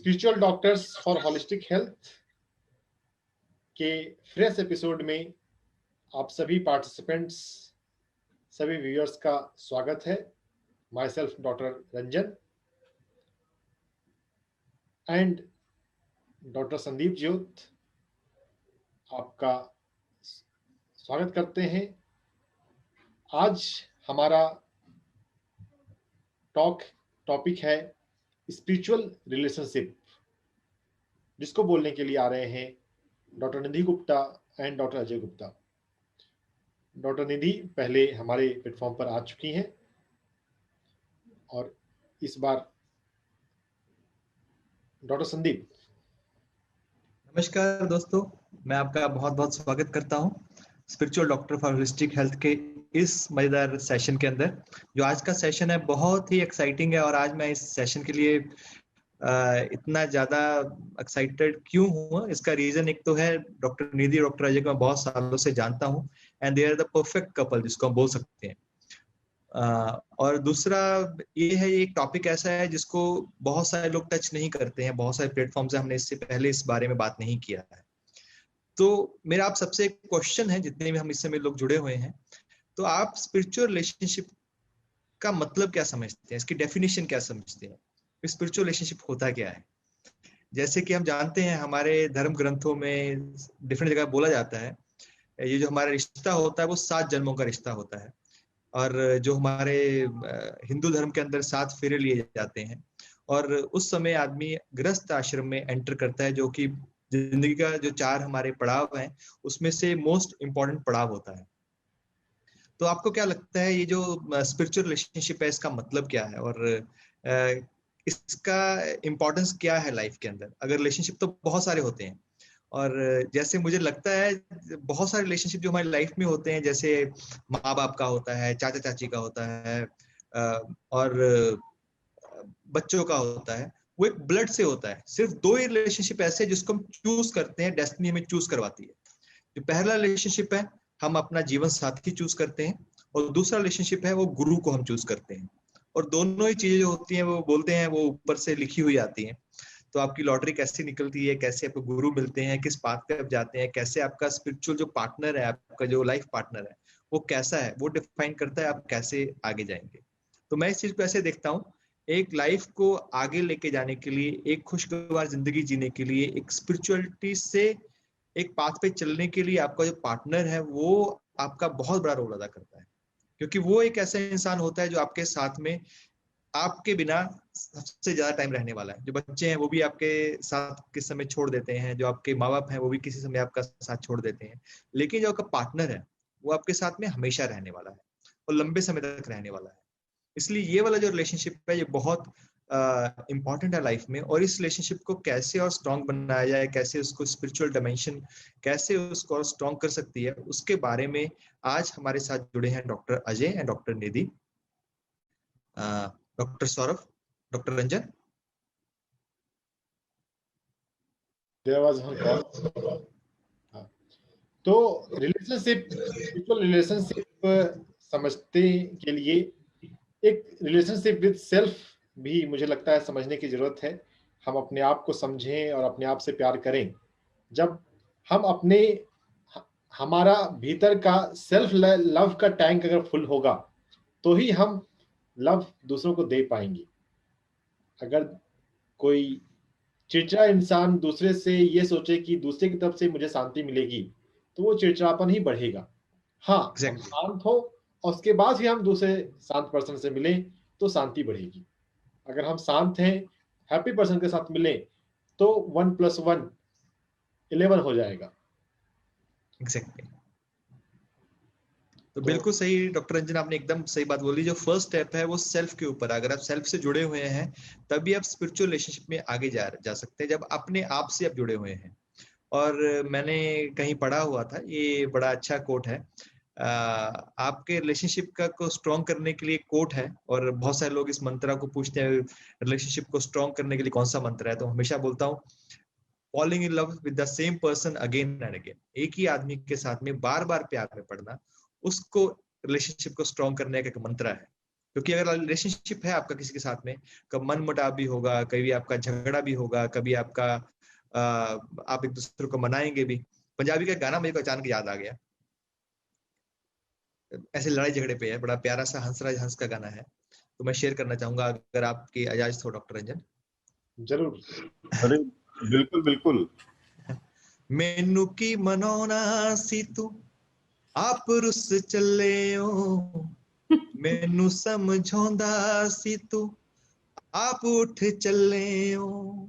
Spiritual doctors for holistic health के fresh episode में आप सभी पार्टिसिपेंट्स, सभी व्यूअर्स का स्वागत है। My self doctor Ranjan and doctor Sandeep ज्योत आपका स्वागत करते हैं। आज हमारा टॉपिक है स्पिरिचुअल रिलेशनशिप, जिसको बोलने के लिए आ रहे हैं doctor Nidhi Gupta and doctor Ajay Gupta. Doctor Nidhi पहले हमारे प्लेटफॉर्म पर आ चुकी हैं और इस बार डॉक्टर संदीप। नमस्कार दोस्तों, मैं आपका बहुत बहुत स्वागत करता हूं spiritual doctor for holistic health के इस मजेदार सेशन के अंदर। जो आज का सेशन है बहुत ही एक्साइटिंग है और आज मैं इस सेशन के लिए इतना ज्यादा एक्साइटेड क्यों हूँ, इसका रीजन एक तो है डॉक्टर निधि, डॉक्टर अजय को मैं बहुत सालों से जानता हूँ and they are the perfect couple जिसको हम बोल सकते हैं। और दूसरा ये है, एक टॉपिक ऐसा है जिसको बहुत सारे लोग टच नहीं करते हैं, बहुत सारे प्लेटफॉर्म से हमने इससे पहले इस बारे में बात नहीं किया है। तो मेरा आप सबसे एक क्वेश्चन है, जितने भी हम इस समय लोग जुड़े हुए हैं, तो आप स्पिरिचुअल रिलेशनशिप का मतलब क्या समझते हैं, इसकी डेफिनेशन क्या समझते हैं, स्पिरिचुअल रिलेशनशिप होता क्या है? जैसे कि हम जानते हैं हमारे धर्म ग्रंथों में डिफरेंट जगह बोला जाता है, ये जो हमारा रिश्ता होता है वो 7 जन्मों का रिश्ता होता है। और जो हमारे हिंदू धर्म के अंदर 7 फेरे लिए जाते हैं और उस समय आदमी गृहस्थ आश्रम में एंटर करता है, जो कि जिंदगी का जो 4 हमारे पड़ाव हैं उसमें से मोस्ट इम्पोर्टेंट पड़ाव होता है। तो आपको क्या लगता है ये जो स्पिरिचुअल रिलेशनशिप है इसका मतलब क्या है और इसका इम्पोर्टेंस क्या है लाइफ के अंदर? अगर रिलेशनशिप तो बहुत सारे होते हैं और जैसे मुझे लगता है बहुत सारे रिलेशनशिप जो हमारी लाइफ में होते हैं, जैसे माँ बाप का होता है, चाचा चाची का होता है और बच्चों का होता है, वो एक ब्लड से होता है। सिर्फ 2 ही रिलेशनशिप ऐसे जिसको हम चूज करते हैं, डेस्टिनी हमें चूज करवाती है। जो पहला रिलेशनशिप है हम अपना जीवन साथी चूज करते हैं और दूसरा रिलेशनशिप है वो गुरु को हम चूज करते हैं। और दोनों ही चीजें जो होती हैं वो बोलते हैं वो ऊपर से लिखी हुई आती हैं। तो आपकी लॉटरी कैसे निकलती है, कैसे आपको गुरु मिलते हैं, किस पाथ पे आप जाते हैं, कैसे आपका स्पिरिचुअल जो पार्टनर है, आपका जो लाइफ पार्टनर है वो कैसा है, वो डिफाइन करता है आप कैसे आगे जाएंगे। तो मैं इस चीज को ऐसे देखता हूँ, एक लाइफ को आगे लेके जाने के लिए, एक खुशगवार जिंदगी जीने के लिए, एक स्पिरिचुअलिटी से एक पाथ पे चलने के लिए आपका जो पार्टनर है वो आपका बहुत बड़ा रोल अदा करता है। क्योंकि वो एक ऐसा इंसान होता है जो आपके साथ में आपके बिना सबसे ज्यादा टाइम रहने वाला है। जो बच्चे हैं वो भी आपके साथ किस समय छोड़ देते हैं, जो आपके माँ बाप हैं वो भी किसी समय आपका साथ छोड़ देते हैं, लेकिन जो आपका पार्टनर है वो आपके साथ में हमेशा रहने वाला है और लंबे समय तक रहने वाला है। इसलिए ये वाला जो रिलेशनशिप है ये बहुत इम्पॉर्टेंट है लाइफ में। और इस रिलेशनशिप को कैसे और स्ट्रॉन्ग बनाया जाए, कैसे उसको स्पिरिचुअल डायमेंशन कैसे उसको और स्ट्रॉन्ग कर सकती है, उसके बारे में आज हमारे साथ जुड़े हैं doctor Ajay and doctor Nidhi. Doctor Saurabh, doctor Ranjan. तो रिलेशनशिप समझते के लिए एक रिलेशनशिप विद सेल्फ भी मुझे लगता है समझने की जरूरत है। हम अपने आप को समझें और अपने आप से प्यार करें। जब हम अपने हमारा भीतर का सेल्फ लव का टैंक अगर फुल होगा तो ही हम लव दूसरों को दे पाएंगे। अगर कोई चिड़चिड़ा इंसान दूसरे से ये सोचे कि दूसरे की तरफ से मुझे शांति मिलेगी, तो वो चिड़चिड़ापन ही बढ़ेगा। हाँ, हम शांत हो और उसके बाद ही हम दूसरे शांत पर्सन से मिलें तो शांति बढ़ेगी। अगर हम शांत हैं, हैप्पी पर्सन के साथ मिलें तो 1 + 1 11 हो जाएगा। एग्जैक्टली। तो बिल्कुल सही डॉक्टर रंजन, आपने एकदम सही बात बोली। जो फर्स्ट स्टेप है वो सेल्फ के ऊपर, अगर आप सेल्फ से जुड़े हुए हैं तभी आप स्पिरिचुअल रिलेशनशिप में आगे जा सकते हैं, जब अपने आप से आप जुड़े हुए हैं। और मैंने कहीं पढ़ा हुआ था, ये बड़ा अच्छा कोट है, आपके रिलेशनशिप का को स्ट्रॉन्ग करने के लिए कोट है। और बहुत सारे लोग इस मंत्र को पूछते हैं रिलेशनशिप को स्ट्रॉन्ग करने के लिए कौन सा मंत्र है, तो हमेशा बोलता हूँ falling in love with the same person again and again. एक ही आदमी के साथ में बार बार प्यार में पड़ना, उसको रिलेशनशिप को स्ट्रॉन्ग करने का एक मंत्र है। क्योंकि अगर रिलेशनशिप है आपका किसी के साथ में, कब मन मुटाव भी होगा, कभी आपका झगड़ा भी होगा, कभी आपका आप एक दूसरे को मनाएंगे भी। पंजाबी का गाना मेरे को अचानक याद आ गया, ऐसे लड़ाई झगड़े पे है, बड़ा प्यारा सा हंसराज हंस का गाना है, तो मैं शेयर करना चाहूंगा अगर आपकी इजाजत हो डॉक्टर रंजन। जरूर। अरे बिल्कुल बिल्कुल। मैनू की मनाना सी तू आप रुस चले हो, मैनू समझांदा सी तू आप उठ चले हो,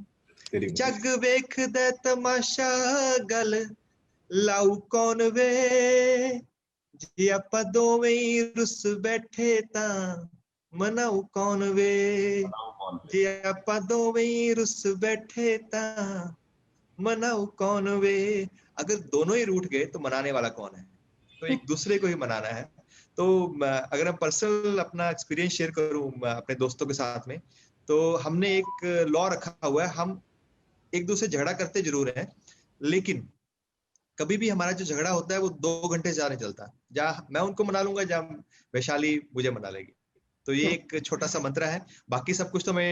जग वेखदा तमाशा गल लाऊ कौन वे, जे आपां दोवें ही रुस बैठे तां मनाऊ कौन वे, जे आपां दोवें ही रुस बैठे तां मनाऊ कौन वे। अगर दोनों ही रूठ गए तो मनाने वाला कौन है? तो एक दूसरे को ही मनाना है। तो अगर मैं पर्सनल अपना एक्सपीरियंस शेयर करूं अपने दोस्तों के साथ में, तो हमने एक लॉ रखा हुआ है, हम एक दूसरे झगड़ा करते जरूर हैं, लेकिन कभी भी हमारा जो झगड़ा होता है वो 2 घंटे से ज्यादा नहीं चलता। जहाँ मैं उनको मना लूंगा, जहाँ वैशाली मुझे मना लेगी। तो ये एक छोटा सा मंत्र है। बाकी सब कुछ तो मैं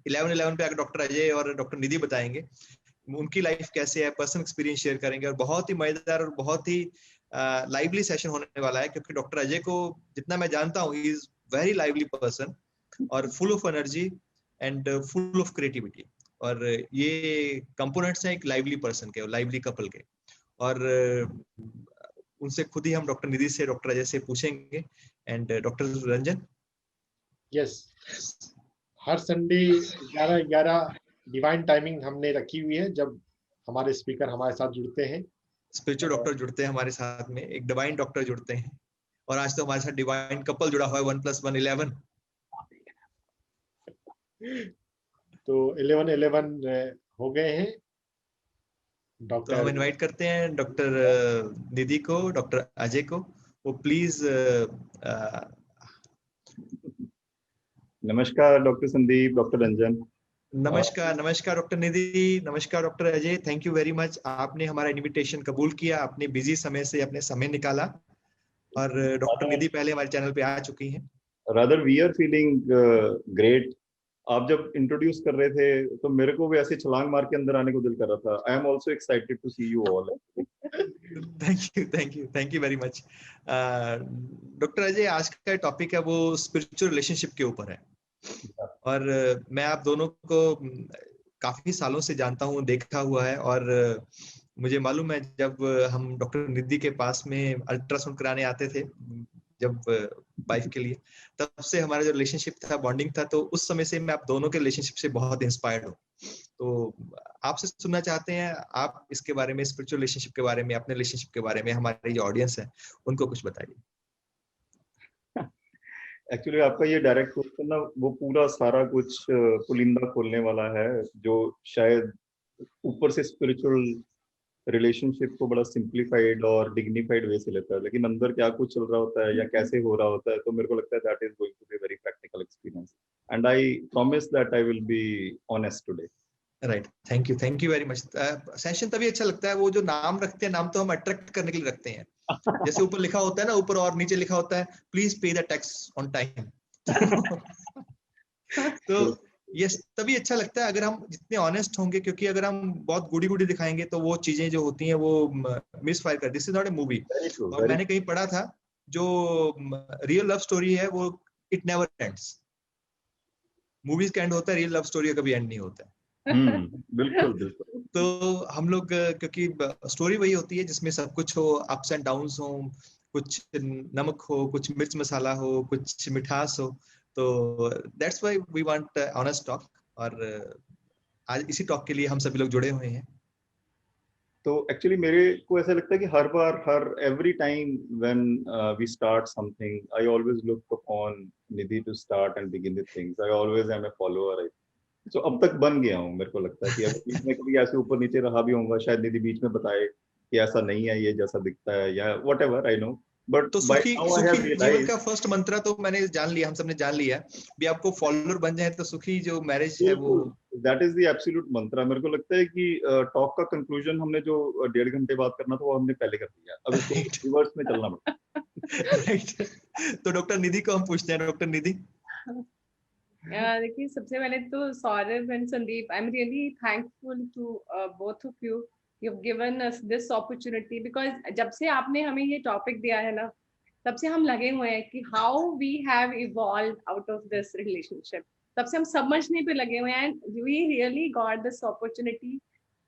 11-11 पे आकर डॉक्टर अजय और डॉक्टर निधि बताएंगे, उनकी लाइफ कैसे है, पर्सनल एक्सपीरियंस शेयर करेंगे, और बहुत ही मजेदार और बहुत ही लाइवली सेशन होने वाला है, क्योंकि डॉक्टर अजय को जितना मैं जानता हूँ, he is very lively person और full of energy and full of creativity. और ये कंपोनेंट्स हैं एक लाइवली पर्सन के, लाइवली कपल के। और उनसे खुद ही हम डॉक्टर निधि से, डॉक्टर अजय से पूछेंगे। And doctor Ranjan. Yes, her Sunday 11-11 divine timing हमने रखी हुई है, जब हमारे स्पीकर हमारे साथ जुड़ते हैं, स्पिरिचुअल डॉक्टर जुड़ते हैं हमारे साथ में, एक डिवाइन डॉक्टर जुड़ते हैं, और आज तो हमारे साथ डिवाइन कपल जुड़ा हुआ है 1+1 11। तो 11-11 हो गए हैं। तो हम इनवाइट करते हैं डॉक्टर निधि को, डॉक्टर अजय को, वो प्लीज। नमस्कार डॉक्टर संदीप, डॉक्टर रंजन। नमस्कार नमस्कार डॉक्टर निधि, नमस्कार doctor Ajay. Thank you very much, आपने हमारा इनविटेशन कबूल किया, अपने बिजी समय से अपने समय निकाला। और डॉक्टर निधि पहले हमारे चैनल पे आ चुकी हैं। Rather we are feeling great. आप जब इंट्रोड्यूस कर रहे थे तो मेरे को भी ऐसे छलांग मार के अंदर आने को दिल कर रहा था। I am also excited to see you all. Thank you very much. Doctor Ajay, आज का टॉपिक है वो स्पिरिचुअल रिलेशनशिप के ऊपर है। और मैं आप दोनों को काफी सालों से जानता हूँ, देखा हुआ है, और मुझे मालूम है जब हम डॉक्टर निधि के पास में अल्ट्रासाउंड कराने आते थे जब वाइफ के लिए, तब से हमारा जो रिलेशनशिप था, बॉन्डिंग था, तो उस समय से मैं आप दोनों के रिलेशनशिप से बहुत इंस्पायर्ड हूँ। तो आपसे सुनना चाहते हैं, आप इसके बारे में, स्पिरिचुअल रिलेशनशिप के बारे में, अपने रिलेशनशिप के बारे में हमारे जो ऑडियंस है उनको कुछ बताइए। एक्चुअली आपका ये डायरेक्ट क्वेश्चन ना, वो पूरा सारा कुछ पुलिंदा खोलने वाला है, जो शायद ऊपर से स्पिरिचुअल रिलेशनशिप को बड़ा सिंप्लीफाइड और डिग्निफाइड वे से लेता है, लेकिन अंदर क्या कुछ चल रहा होता है या कैसे हो रहा होता है, तो मेरे को लगता है that is going to be very practical experience, and I promise that I will be honest today. Right, thank you very much. Session तभी अच्छा लगता है, वो जो नाम रखते हैं, नाम तो हम अट्रैक्ट करने के लिए रखते हैं। जैसे ऊपर लिखा होता है ना, ऊपर और नीचे लिखा होता है please pay the tax on time. तो ये तभी अच्छा लगता है अगर हम जितने ऑनेस्ट होंगे, क्योंकि अगर हम बहुत गुड़ी गुड़ी दिखाएंगे तो वो चीजें जो होती हैं वो मिस फायर कर। This is not a movie. और मैंने कहीं पढ़ा था, जो रियल लव स्टोरी है वो इट नेवर एंड्स। मूवीज का एंड होता है, रियल लव स्टोरी का कभी एंड नहीं होता है। बिल्कुल बिल्कुल। तो हम लोग, क्योंकि स्टोरी वही होती है जिसमें सब कुछ हो, अप्स एंड डाउन्स हो, कुछ नमक हो, कुछ मिर्च मसाला हो, कुछ मिठास हो। तो that's why we want honest talk, और आज इसी टॉक के लिए हम सभी लोग जुड़े हुए हैं। तो एक्चुअली मेरे को ऐसा लगता है कि हर बार, हर every time when we start something, I always look upon Nidhi to start and begin the things. I always am a follower. तो अब तक बन गया हूँ। मेरे को लगता है कि अगर बीच में कभी ऐसे ऊपर नीचे रहा भी होगा, शायद निधि बीच में बताए कि ऐसा नहीं है, ये जैसा दिखता है, या व्हाटएवर, आई नो। बट तो सुखी जीवन का फर्स्ट मंत्र तो मैंने जान लिया, हम सबने जान लिया। भी आपको फॉलोअर बन जाए तो सुखी जो मैरिज है वो, दैट इज द एब्सोल्यूट मंत्र। मेरे को लगता है कि टॉक का कंक्लूजन हमने जो 1.5 घंटे बात करना था वो हमने पहले कर दिया, अब इसको रिवर्स में चलना पड़ता। राइट। तो डॉक्टर निधि को हम पूछते हैं। डॉक्टर निधि, देखिए सबसे पहले तो Saurabh and Sandeep, I am really thankful to both of you, you have given us this opportunity, because जब से आपने हमें ये टॉपिक दिया है ना, तब से हम लगे हुए हैं कि how we have evolve out of this relationship, तब से हम समझने पे लगे हुए हैं, and we really got this opportunity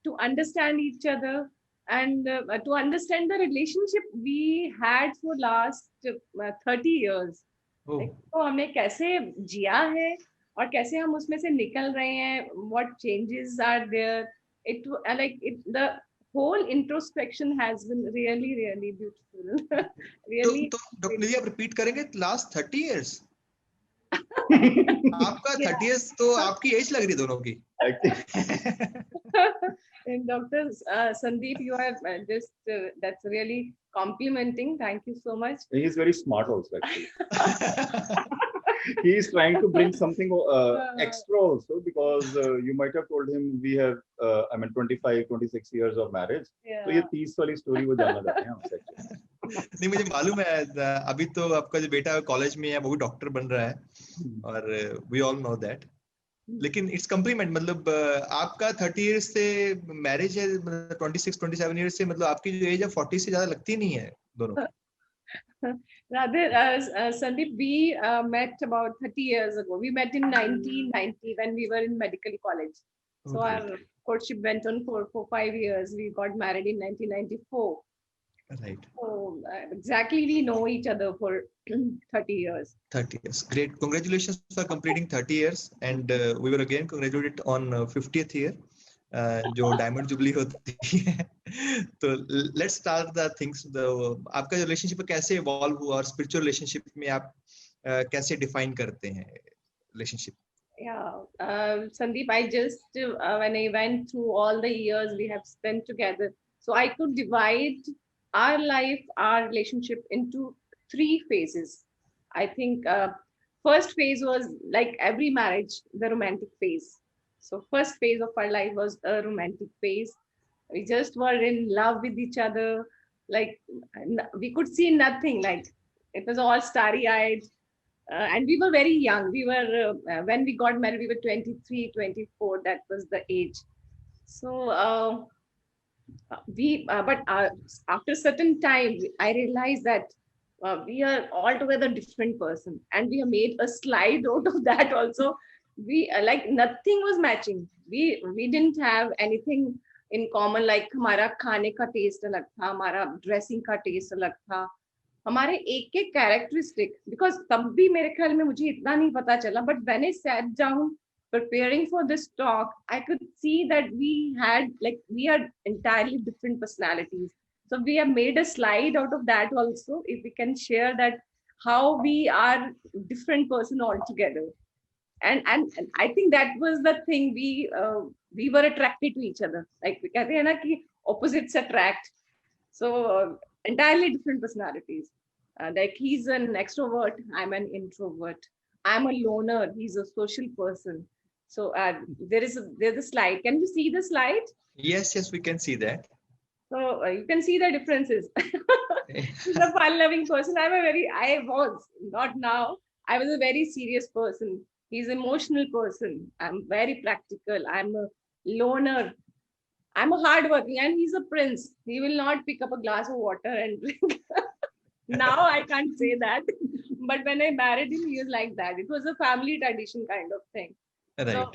to understand each other and to understand the relationship we had for last 30 years. Oh, तो हमने कैसे जिया है और कैसे हम उसमें से निकल रहे हैं, what changes are there. It like it the whole introspection has been really really beautiful. Really. तो डॉक्टर निधि आप रिपीट करेंगे लास्ट 30 इयर्स? आपका 30 इयर्स तो आपकी एज लग रही दोनों की. And Dr. Sandeep, you are just that's really complimenting. Thank you so much. He is very smart also, actually. He is trying to bring something extra also, because you might have told him we have, I mean, 25, 26 years of marriage. Yeah. तो ये 30 वाली story वो जानना चाहते हैं हमसे actually. नहीं, मुझे मालूम है अभी तो आपका जो बेटा कॉलेज में है वो भी डॉक्टर बन रहा है और वी ऑल नो दैट, लेकिन इट्स कम्प्लीमेंट. मतलब आपका 30 इयर्स से मैरिज है, 26 27 इयर्स से, मतलब आपकी जो एज है 40 से ज्यादा लगती नहीं है दोनों. Rather, Sandeep, we met about 30 years ago. We met in 1990 when we were in medical college. So Okay. our courtship went on for 5 years. We got married in 1994. Right. So exactly we know each other for 30 years. 30 years. Great. Congratulations for completing 30 years. And we were again congratulated on 50th year. जो diamond jubilee होती है. तो let's start the things. आपका जो relationship कैसे evolve हुआ और spiritual relationship में आप कैसे डिफाइन करते हैं relationship? Yeah, Sandeep, I just when I went through all the years we have spent together, so I could divide our life, our relationship into 3 phases. I think first phase was like every marriage, the romantic phase. So first phase of our life was a romantic phase. We just were in love with each other. Like we could see nothing. Like it was all starry-eyed. And we were very young. We were, when we got married, we were 23, 24. That was the age. So but after certain time, I realized that we are altogether different person, and we have made a slide out of that also. We like nothing was matching. We didn't have anything in common. Like हमारा खाने का test अलग था, हमारा dressing का test अलग था, हमारे एक एक कैरेक्टरिस्टिक. बिकॉज तब भी मेरे ख्याल में मुझे इतना नहीं पता चला, but when I sat down preparing for this talk, I could see that we are entirely different personalities. So we have made a slide out of that also, if we can share that how we are different person altogether. And I think that was the thing, we were attracted to each other. Like we कहते हैं ना कि opposites attract. So entirely different personalities. Like he's an extrovert, I'm an introvert. I'm a loner, he's a social person. So there's a slide. Can you see the slide? Yes, we can see that. So you can see the differences. He's a fun-loving person. I was not now. I was a very serious person. He's an emotional person. I'm very practical. I'm a loner. I'm a hardworking, and he's a prince. He will not pick up a glass of water and drink. Now I can't say that, but when I married him, he was like that. It was a family tradition kind of thing. Right. So,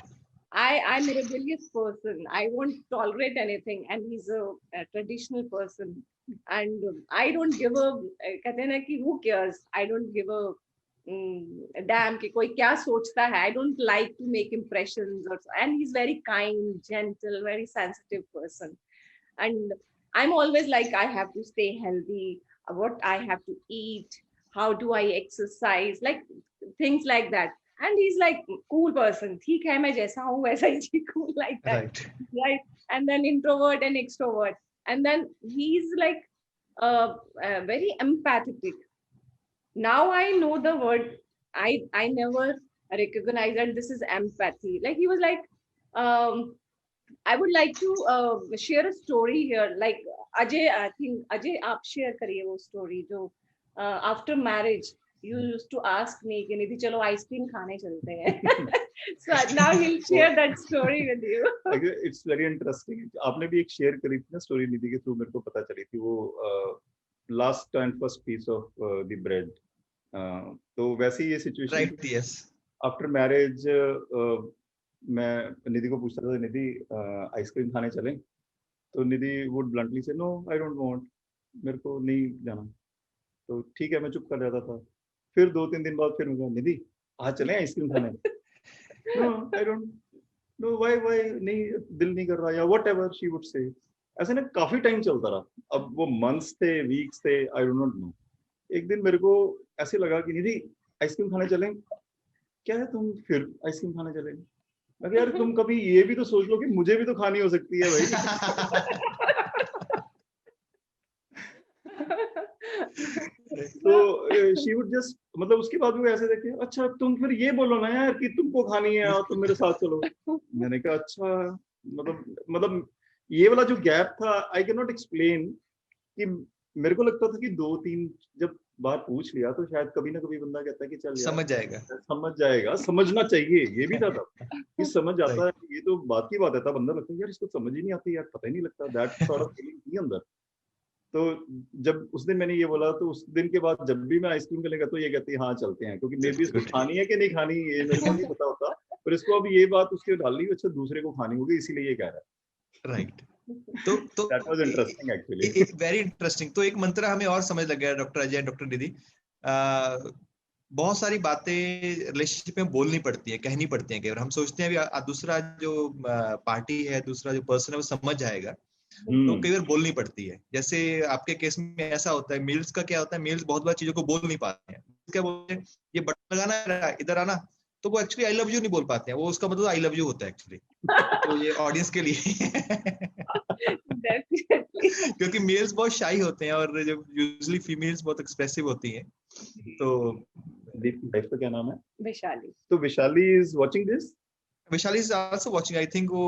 I'm a rebellious person. I won't tolerate anything, and he's a traditional person. And I don't give a कहते हैं ना कि who cares? I don't give a damn कि कोई क्या सोचता है. I don't like to make impressions. And he's very kind, gentle, very sensitive person. And I'm always like, I have to stay healthy. What I have to eat? How do I exercise? Like things like that. And he's like cool person. ठीक है मैं जैसा हूँ वैसा ही cool like that. Right. And then introvert and extrovert. And then he's like very empathetic. Now I know the word. I never recognized that this is empathy. Like he was like, I would like to share a story here. Like Ajay, I think Ajay, आप share करिए वो story जो after marriage. you used to ask me कि निधि चलो ice cream खाने चलते हैं. So now he'll share that story with you. It's very interesting. आपने भी एक शेयर करी थी ना स्टोरी निधि के थ्रू, मेरे को पता चली थी वो last and first piece of the bread. तो वैसे ही ये situation right. Yes. After marriage मैं निधि को पूछता था, निधि आइसक्रीम खाने चलें? तो निधि वुड ब्लंटली से नो आई डोंट वांट, मेरे को नहीं जाना. तो ठीक है, मैं चुप कर जाता था. फिर 2-3 दिन बाद फिर मैं कहा, निधि आज चलें आइसक्रीम खाने? No I don't know, why नहीं, दिल नहीं कर रहा, या व्हाटएवर शी वुड से. ऐसे ना काफी टाइम चलता रहा. अब वो मंथ्स थे, वीक्स थे, आई डो नॉट नो. एक दिन मेरे को ऐसे लगा कि निधि आइसक्रीम खाने चलें? क्या है तुम फिर आइसक्रीम खाने चलेंगे? अगर यार तुम कभी ये भी तो सोच लो कि मुझे भी तो खानी हो सकती है भाई. तो शी वुड जस्ट, मतलब उसके बाद वो ऐसे देखे, अच्छा तुम फिर ये बोलो ना यार कि तुमको खानी है और तुम मेरे साथ चलो. मैंने कहा अच्छा, मतलब ये वाला जो गैप था, आई कैन नॉट एक्सप्लेन. कि मेरे को लगता था कि 2-3 जब बार पूछ लिया तो शायद कभी ना कभी बंदा कहता है कि चल यार समझ जाएगा, समझना चाहिए. ये भी था तब कि समझ आता है, ये तो बात की बात है. तब अंदर लगता है यार इसको समझ ही नहीं आती, यार पता ही नहीं लगता. दैट सॉर्ट ऑफ फीलिंग थी अंदर. तो जब उस दिन मैंने ये बोला, तो उस दिन के बाद जब भी मैं आइसक्रीम के लेगा तो ये कहती है हाँ चलते हैं, क्योंकि मे बी इसको खानी है कि नहीं खानी ये मेरे को नहीं पता होता, पर इसको अब ये बात उसके डाल ली, अच्छा दूसरे को खानी होगी इसीलिए ये कह रहा है. राइट. तो that was interesting actually. Very interesting. तो एक मंत्र हमें और समझ लग गया डॉक्टर अजय, डॉक्टर निधि. बहुत सारी बातें रिलेशनशिप में बोलनी पड़ती है, कहनी पड़ती है. अगर हम सोचते हैं अभी दूसरा जो पार्टी है, दूसरा जो पर्सन है वो समझ जाएगा, तो कई बार बोलनी पड़ती है. जैसे आपके केस में ऐसा होता है. मील्स का क्या होता है, मील्स बहुत बार चीजों को बोल नहीं पाते हैं. क्या बोलते हैं, ये बटन लगाना है, इधर आना, तो वो एक्चुअली आई लव यू नहीं बोल पाते हैं. वो उसका मतलब आई लव यू होता है एक्चुअली. तो ये ऑडियंस के लिए क्योंकि मेल्स बहुत शाई होते हैं और जब यूजुअली फीमेल्स बहुत एक्सप्रेसिव होती हैं. तो वाइफ का क्या नाम है? विशाली. तो Vishali is watching this. Vishali is also watching. I think वो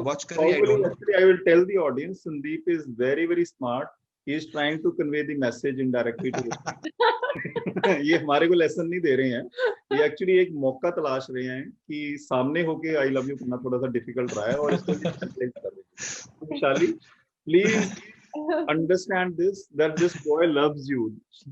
watch कर रही है. I don't know. Actually, I will tell the audience, Sandeep is very very smart. He is trying to convey the message indirectly to you. ये हमारे को lesson नहीं दे रहे हैं. ये एक्चुअली एक मौका तलाश रहे हैं कि सामने होके आई लव यू करना थोड़ा सा डिफिकल्ट रहा है और इसको ट्रांसलेट कर रहे हैं. Vishali, please understand this, that this boy loves you.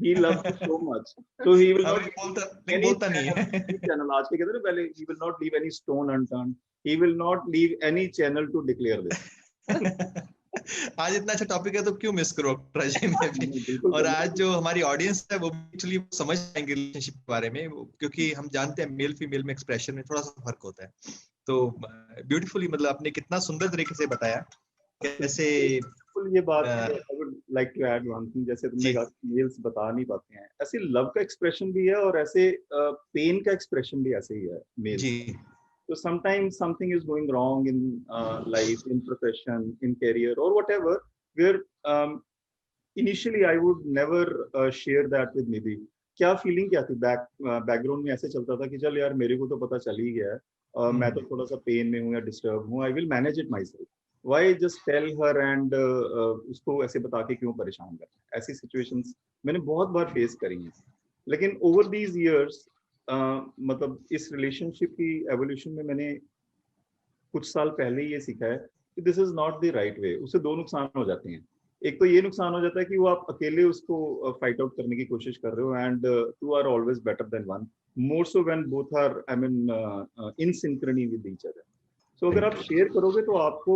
He loves you so much. So he will not बोलता नहीं है. channel आज के कहते हैं पहले, he will not leave any stone unturned. He will not leave any channel to declare this. आज इतना अच्छा टॉपिक है तो क्यों मिस करो अजय में भी. और आज जो हमारी ऑडियंस है वो एक्चुअली समझ जाएंगे रिलेशनशिप के बारे में, क्योंकि हम जानते हैं मेल फीमेल में एक्सप्रेशन में थोड़ा सा फर्क होता है. तो ब्यूटीफुली, मतलब आपने कितना सुंदर तरीके से बताया कैसे ये बात. I would like to add one thing. जैसे तुमने कहा मेल्स बता नहीं पाते हैं, ऐसे लव का एक्सप्रेशन भी है और ऐसे पेन का एक्सप्रेशन भी ऐसे ही है mail. Ji. So sometimes something is going wrong in life, in profession, in career or whatever, where initially I would never share that with Nidhi. क्या फीलिंग क्या थी बैकग्राउंड में? ऐसे चलता था कि चल यार मेरे को तो पता चल ही गया है, मैं तो थोड़ा सा पेन में हूँ या डिस्टर्ब हूँ, I will manage it myself. Why just tell her and उसको ऐसे बता के क्यों परेशान करना. ऐसी सिचुएशंस मैंने बहुत बार फेस करी हैं. लेकिन ओवर दीज ईयर्स मतलब इस रिलेशनशिप की एवोल्यूशन में मैंने कुछ साल पहले ये सीखा है कि this is not the right way. उससे दो नुकसान हो जाते हैं. एक तो ये नुकसान हो जाता है कि वो आप अकेले उसको फाइट आउट करने की कोशिश कर रहे हो and two are always better than one, more so when both are I mean in synchrony with each other. So अगर आप शेयर करोगे तो आपको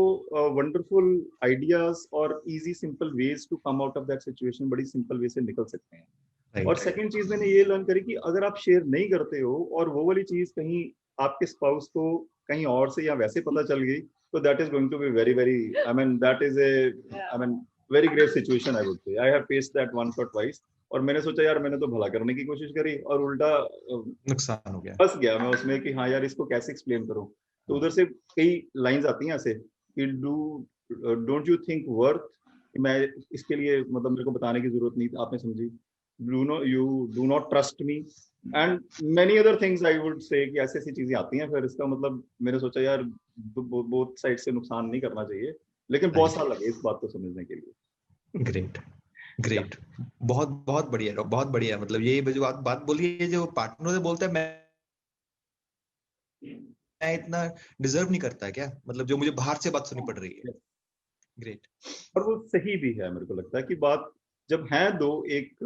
वंडरफुल आइडियाज और easy simple ways to come out of that situation बड़ी simple way से निकल सकते हैं. और सेकंड चीज मैंने ये लर्न करी कि अगर आप शेयर नहीं करते हो और वो वाली चीज कहीं आपके स्पाउस को कहीं और से या वैसे पता चल गई, तो that is going to be very very I mean that is a very grave situation. I would say I have faced that once or twice. और मैंने सोचा यार मैंने तो भला करने की कोशिश करी और उल्टा नुकसान हो गया. फंस गया मैं उसमें कि हाँ यार इसको कैसे एक्सप्लेन करूं. तो उधर से कई लाइंस आती हैं ऐसे कि डोंट यू थिंक वर्थ, मैं इसके लिए मतलब मेरे को बताने की जरूरत नहीं, आपने समझी. you do not trust me and many other things I would say कि ऐसी ऐसी चीजें आती हैं. फिर इसका मतलब मैंने सोचा यार बोथ साइड से नुकसान नहीं करना चाहिए, लेकिन बहुत साल लगे इस बात को समझने के लिए. ग्रेट. ग्रेट, बहुत बहुत बढ़िया, बहुत बढ़िया। मतलब ये जो बात बोली है, जो पार्टनर से बोलता है मैं इतना डिजर्व नहीं करता क्या, मतलब जो मुझे बाहर से बात सुननी पड़ रही है। ग्रेट। और वो सही भी है, मेरे को लगता है कि बात जब हैं दो एक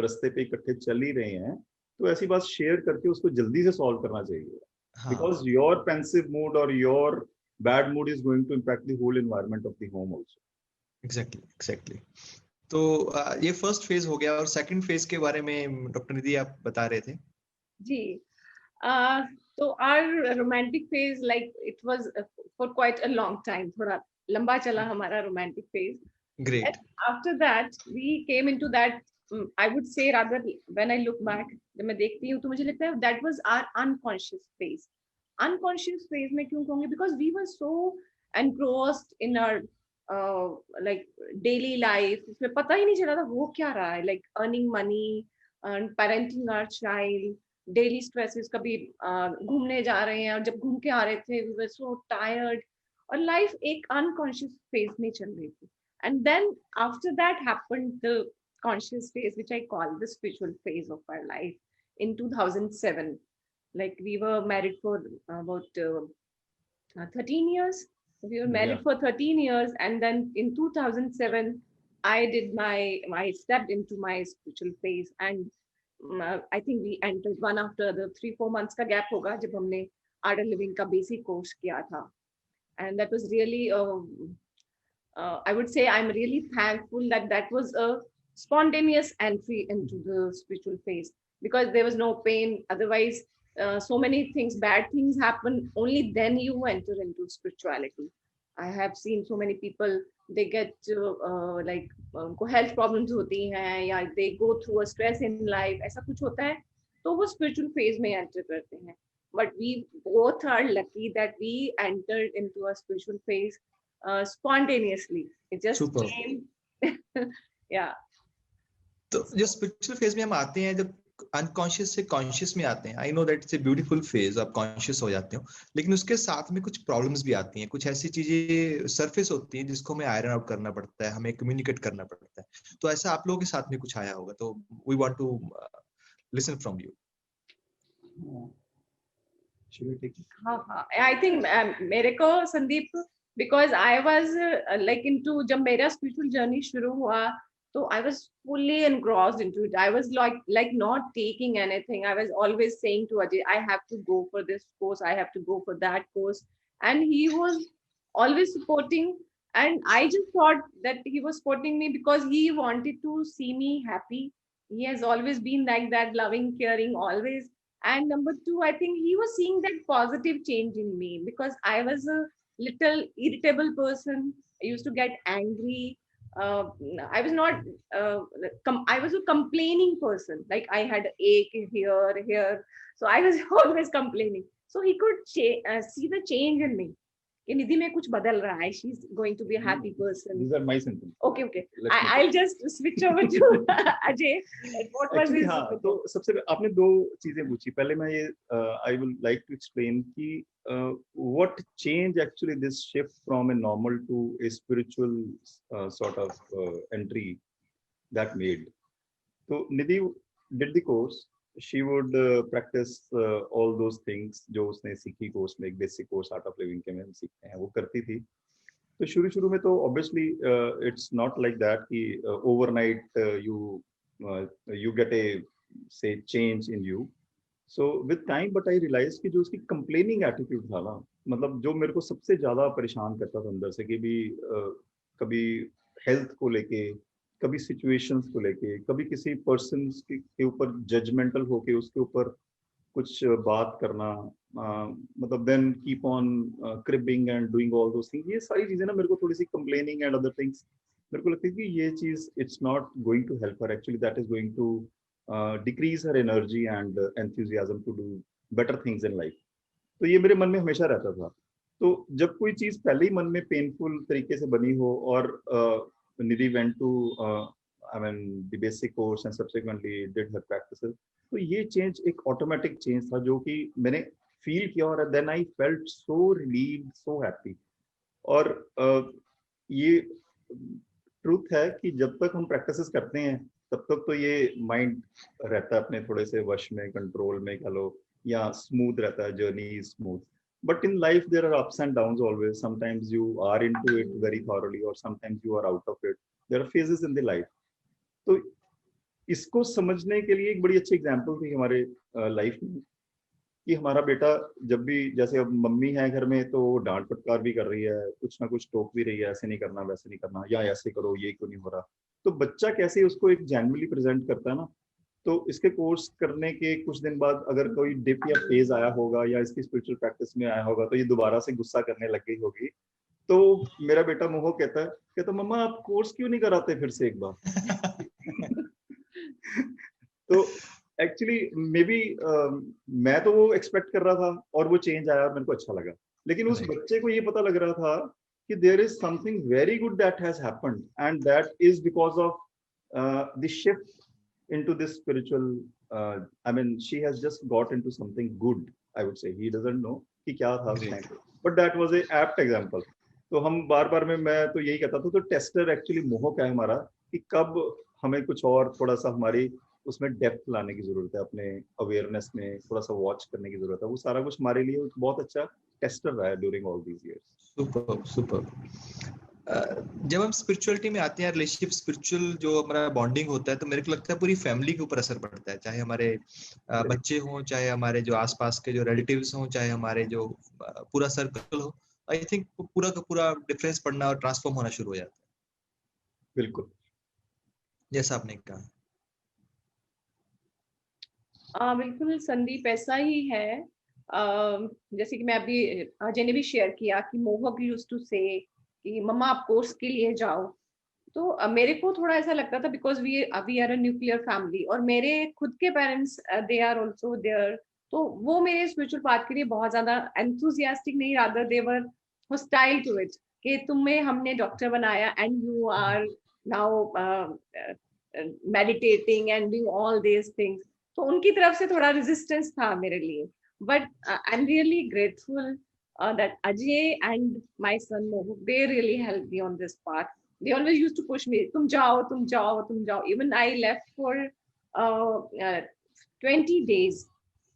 रास्ते पे इकट्ठे चल ही रहे हैं, तो ऐसी बात शेयर करके उसको जल्दी से सॉल्व करना चाहिए, बिकॉज हाँ, योर पेंसिव मूड और your bad mood is going to impact the whole environment of the home also. Exactly exactly. तो ये फर्स्ट फेज हो गया, और सेकंड फेज के बारे में डॉक्टर निधि आप बता रहे थे। जी, तो our romantic phase, like it was for quite a long time, थोड़ा लंबा चला हमारा romantic phase. Great. And after that we came into that, I would say, rather when I look back, जब मैं देखती हूँ तो मुझे लगता है that was our unconscious phase. Unconscious phase में क्यों कहूँगी, because we were so engrossed in our like daily life, उसमें पता ही नहीं चला था वो क्या रहा है, like earning money and parenting our child, daily stresses, कभी घूमने जा रहे हैं और जब घूम के आ रहे थे वी वर सो टायर्ड, और लाइफ एक अनकॉन्शियस फेज में चल रही थी. And then after that happened the conscious phase, which I call the spiritual phase of our life, in 2007. Like we were married for about 13 years. We were married for 13 years, and then in 2007 I did my stepped into my spiritual phase. And I think we entered one after the 3-4 months का gap होगा जब हमने Art of Living का basic course किया था. And that was really I would say I'm really thankful that that was a spontaneous entry into the spiritual phase, because there was no pain. Otherwise, so many things, bad things happen. Only then you enter into spirituality. I have seen so many people, they get like उनको health problems होती हैं, या they go through a stress in life, ऐसा कुछ होता है तो वो spiritual phase में enter करते हैं. But we both are lucky that we entered into a spiritual phase spontaneously. It just Super. came. Yeah. तो जो स्पिरिचुअल फेज में हम आते हैं, जब अनकॉन्शियस से कॉन्शियस में आते हैं, I know that it's a beautiful phase, आप कॉन्शियस हो जाते हो, लेकिन उसके साथ में कुछ प्रॉब्लम्स भी आती हैं, कुछ ऐसी चीजें सरफेस होती हैं जिसको हमें आयरन आउट करना पड़ता है, हमें कम्युनिकेट करना पड़ता है। तो ऐसा आप लोगों के साथ में कुछ आया होगा, तो we want to listen from you. हाँ, I think मेरे को Sandeep, because I was like into, जब मेरा spiritual journey शुरू हुआ तो I was fully engrossed into it. I was like not taking anything. I was always saying to Ajay, I have to go for this course, I have to go for that course, and he was always supporting. And I just thought that he was supporting me because he wanted to see me happy. He has always been like that, loving, caring, always. And number two, I think he was seeing that positive change in me, because I was a little irritable person. I used to get angry. Uh, I was not, I was a complaining person. Like I had ache here. So I was always complaining. So he could see the change in me. कि निधि में कुछ बदल रहा है, she is going to be a happy person. These are my sentences. Okay. I'll just switch over to Ajay. What was his? हाँ, तो सबसे आपने दो चीजें पूछी। पहले मैं ये I will like to explain कि what change actually this shift from a normal to a spiritual sort of entry that made. So Nidhi did the course. She would practice all those things जो उसने सीखी course में, एक basic course art of living के में हम सीखते हैं, वो करती थी। तो शुरू में तो obviously it's not like that कि overnight you get a sea change in you. So with time but I realise कि जो उसकी कंप्लेनिंग एटीट्यूड था ना, मतलब जो मेरे को सबसे ज्यादा परेशान करता था अंदर से, कि भी कभी हेल्थ को लेके, कभी सिचुएशंस को लेके, कभी किसी पर्सन के ऊपर जजमेंटल होके उसके ऊपर कुछ बात करना, मतलब then keep on cribbing and doing all those things, ये सारी चीजें ना मेरे को थोड़ी सी कंप्लेनिंग एंड अदर थिंग्स, मेरे को लगता है कि ये चीज it's not going to help her, actually that is going to decrease her energy and enthusiasm to do better things in life. तो ये मेरे मन में हमेशा रहता था। तो जब कोई चीज पहले ही मन में पेनफुल तरीके से बनी हो, और Nidhi went to the basic course and subsequently did her practices, तो ये चेंज एक ऑटोमेटिक चेंज था जो कि मैंने फील किया, और then I felt so relieved, so happy. और ये ट्रूथ है कि जब तक हम प्रैक्टिसेस करते हैं तब तक तो ये माइंड रहता है अपने थोड़े से वश में, कंट्रोल में कह लो, या स्मूथ रहता है, journey is smooth. But in life, there are ups and downs always. Sometimes you are into it very thoroughly, or sometimes you are out of it. There are phases in the life. तो इसको समझने के लिए एक बड़ी अच्छी example थी हमारे लाइफ में कि हमारा बेटा जब भी, जैसे अब मम्मी है घर में तो डांट फटकार भी कर रही है, कुछ ना कुछ टोक भी रही है, ऐसे नहीं करना, वैसे नहीं करना, या ऐसे करो, ये क्यों नहीं हो रहा. तो बच्चा कैसे उसको एक जेन्युइनली प्रेजेंट करता है ना. तो इसके कोर्स करने के कुछ दिन बाद अगर कोई डिप या फेज आया होगा या इसकी स्पिरिचुअल प्रैक्टिस में आया होगा तो ये दोबारा से गुस्सा करने लग गई होगी. तो मेरा बेटा मोह कहता मम्मा आप कोर्स क्यों नहीं कराते फिर से एक बार. तो एक्चुअली मे बी मैं तो वो एक्सपेक्ट कर रहा था और वो चेंज आया और मेरे को अच्छा लगा. लेकिन उस बच्चे को ये पता लग रहा था कि there is something very good that has happened and that is because of the shift into this spiritual I mean she has just got into something good, I would say. He doesn't know कि क्या था उस time पे, but that was a apt example. तो हम बार में मैं तो यही कहता था, तो टेस्टर एक्चुअली मोह क्या है हमारा कि कब हमें कुछ और थोड़ा सा हमारी उसमें डेप्थ लाने की जरूरत है, अपने अवेयरनेस में थोड़ा सा वॉच करने की जरूरत है. वो सारा कुछ हमारे लिए बहुत अच्छा टेस्टर रहा है during all these years. Super. जब हम स्पिरिचुअलिटी में आते हैं, रिलेशनशिप, स्पिरिचुअल जो हमारा बॉन्डिंग होता है, तो मेरे को लगता है पूरी फैमिली के ऊपर असर पड़ता है, चाहे हमारे बच्चे हों, चाहे हमारे जो आसपास के जो रिलेटिव्स हों, चाहे हमारे जो पूरा सर्कल हो. आई थिंक पूरा का पूरा डिफरेंस पड़ना और ट्रांसफॉर्म होना शुरू हो जाता है. बिल्कुल जैसा आपने कहा. बिल्कुल संदीप, ऐसा ही है. जैसे कि मैं अभी अजय ने भी शेयर किया कि मोहक यूज्ड टू से कि मम्मा आप कोर्स के लिए जाओ. तो मेरे को थोड़ा ऐसा लगता था because we are a nuclear family और मेरे खुद के parents they are also there. तो वो मेरे स्पिरिचुअल पाथ के लिए बहुत ज्यादा एंथुसियास्टिक नहीं, rather they were hostile to it कि तुम्हें हमने डॉक्टर बनाया and you are now meditating and doing all these things. तो उनकी तरफ से थोड़ा रेजिस्टेंस था मेरे लिए. But I am really grateful that Ajay and my son Mohuk, they really helped me on this path. They always used to push me, tum jao. Even I left for 20 days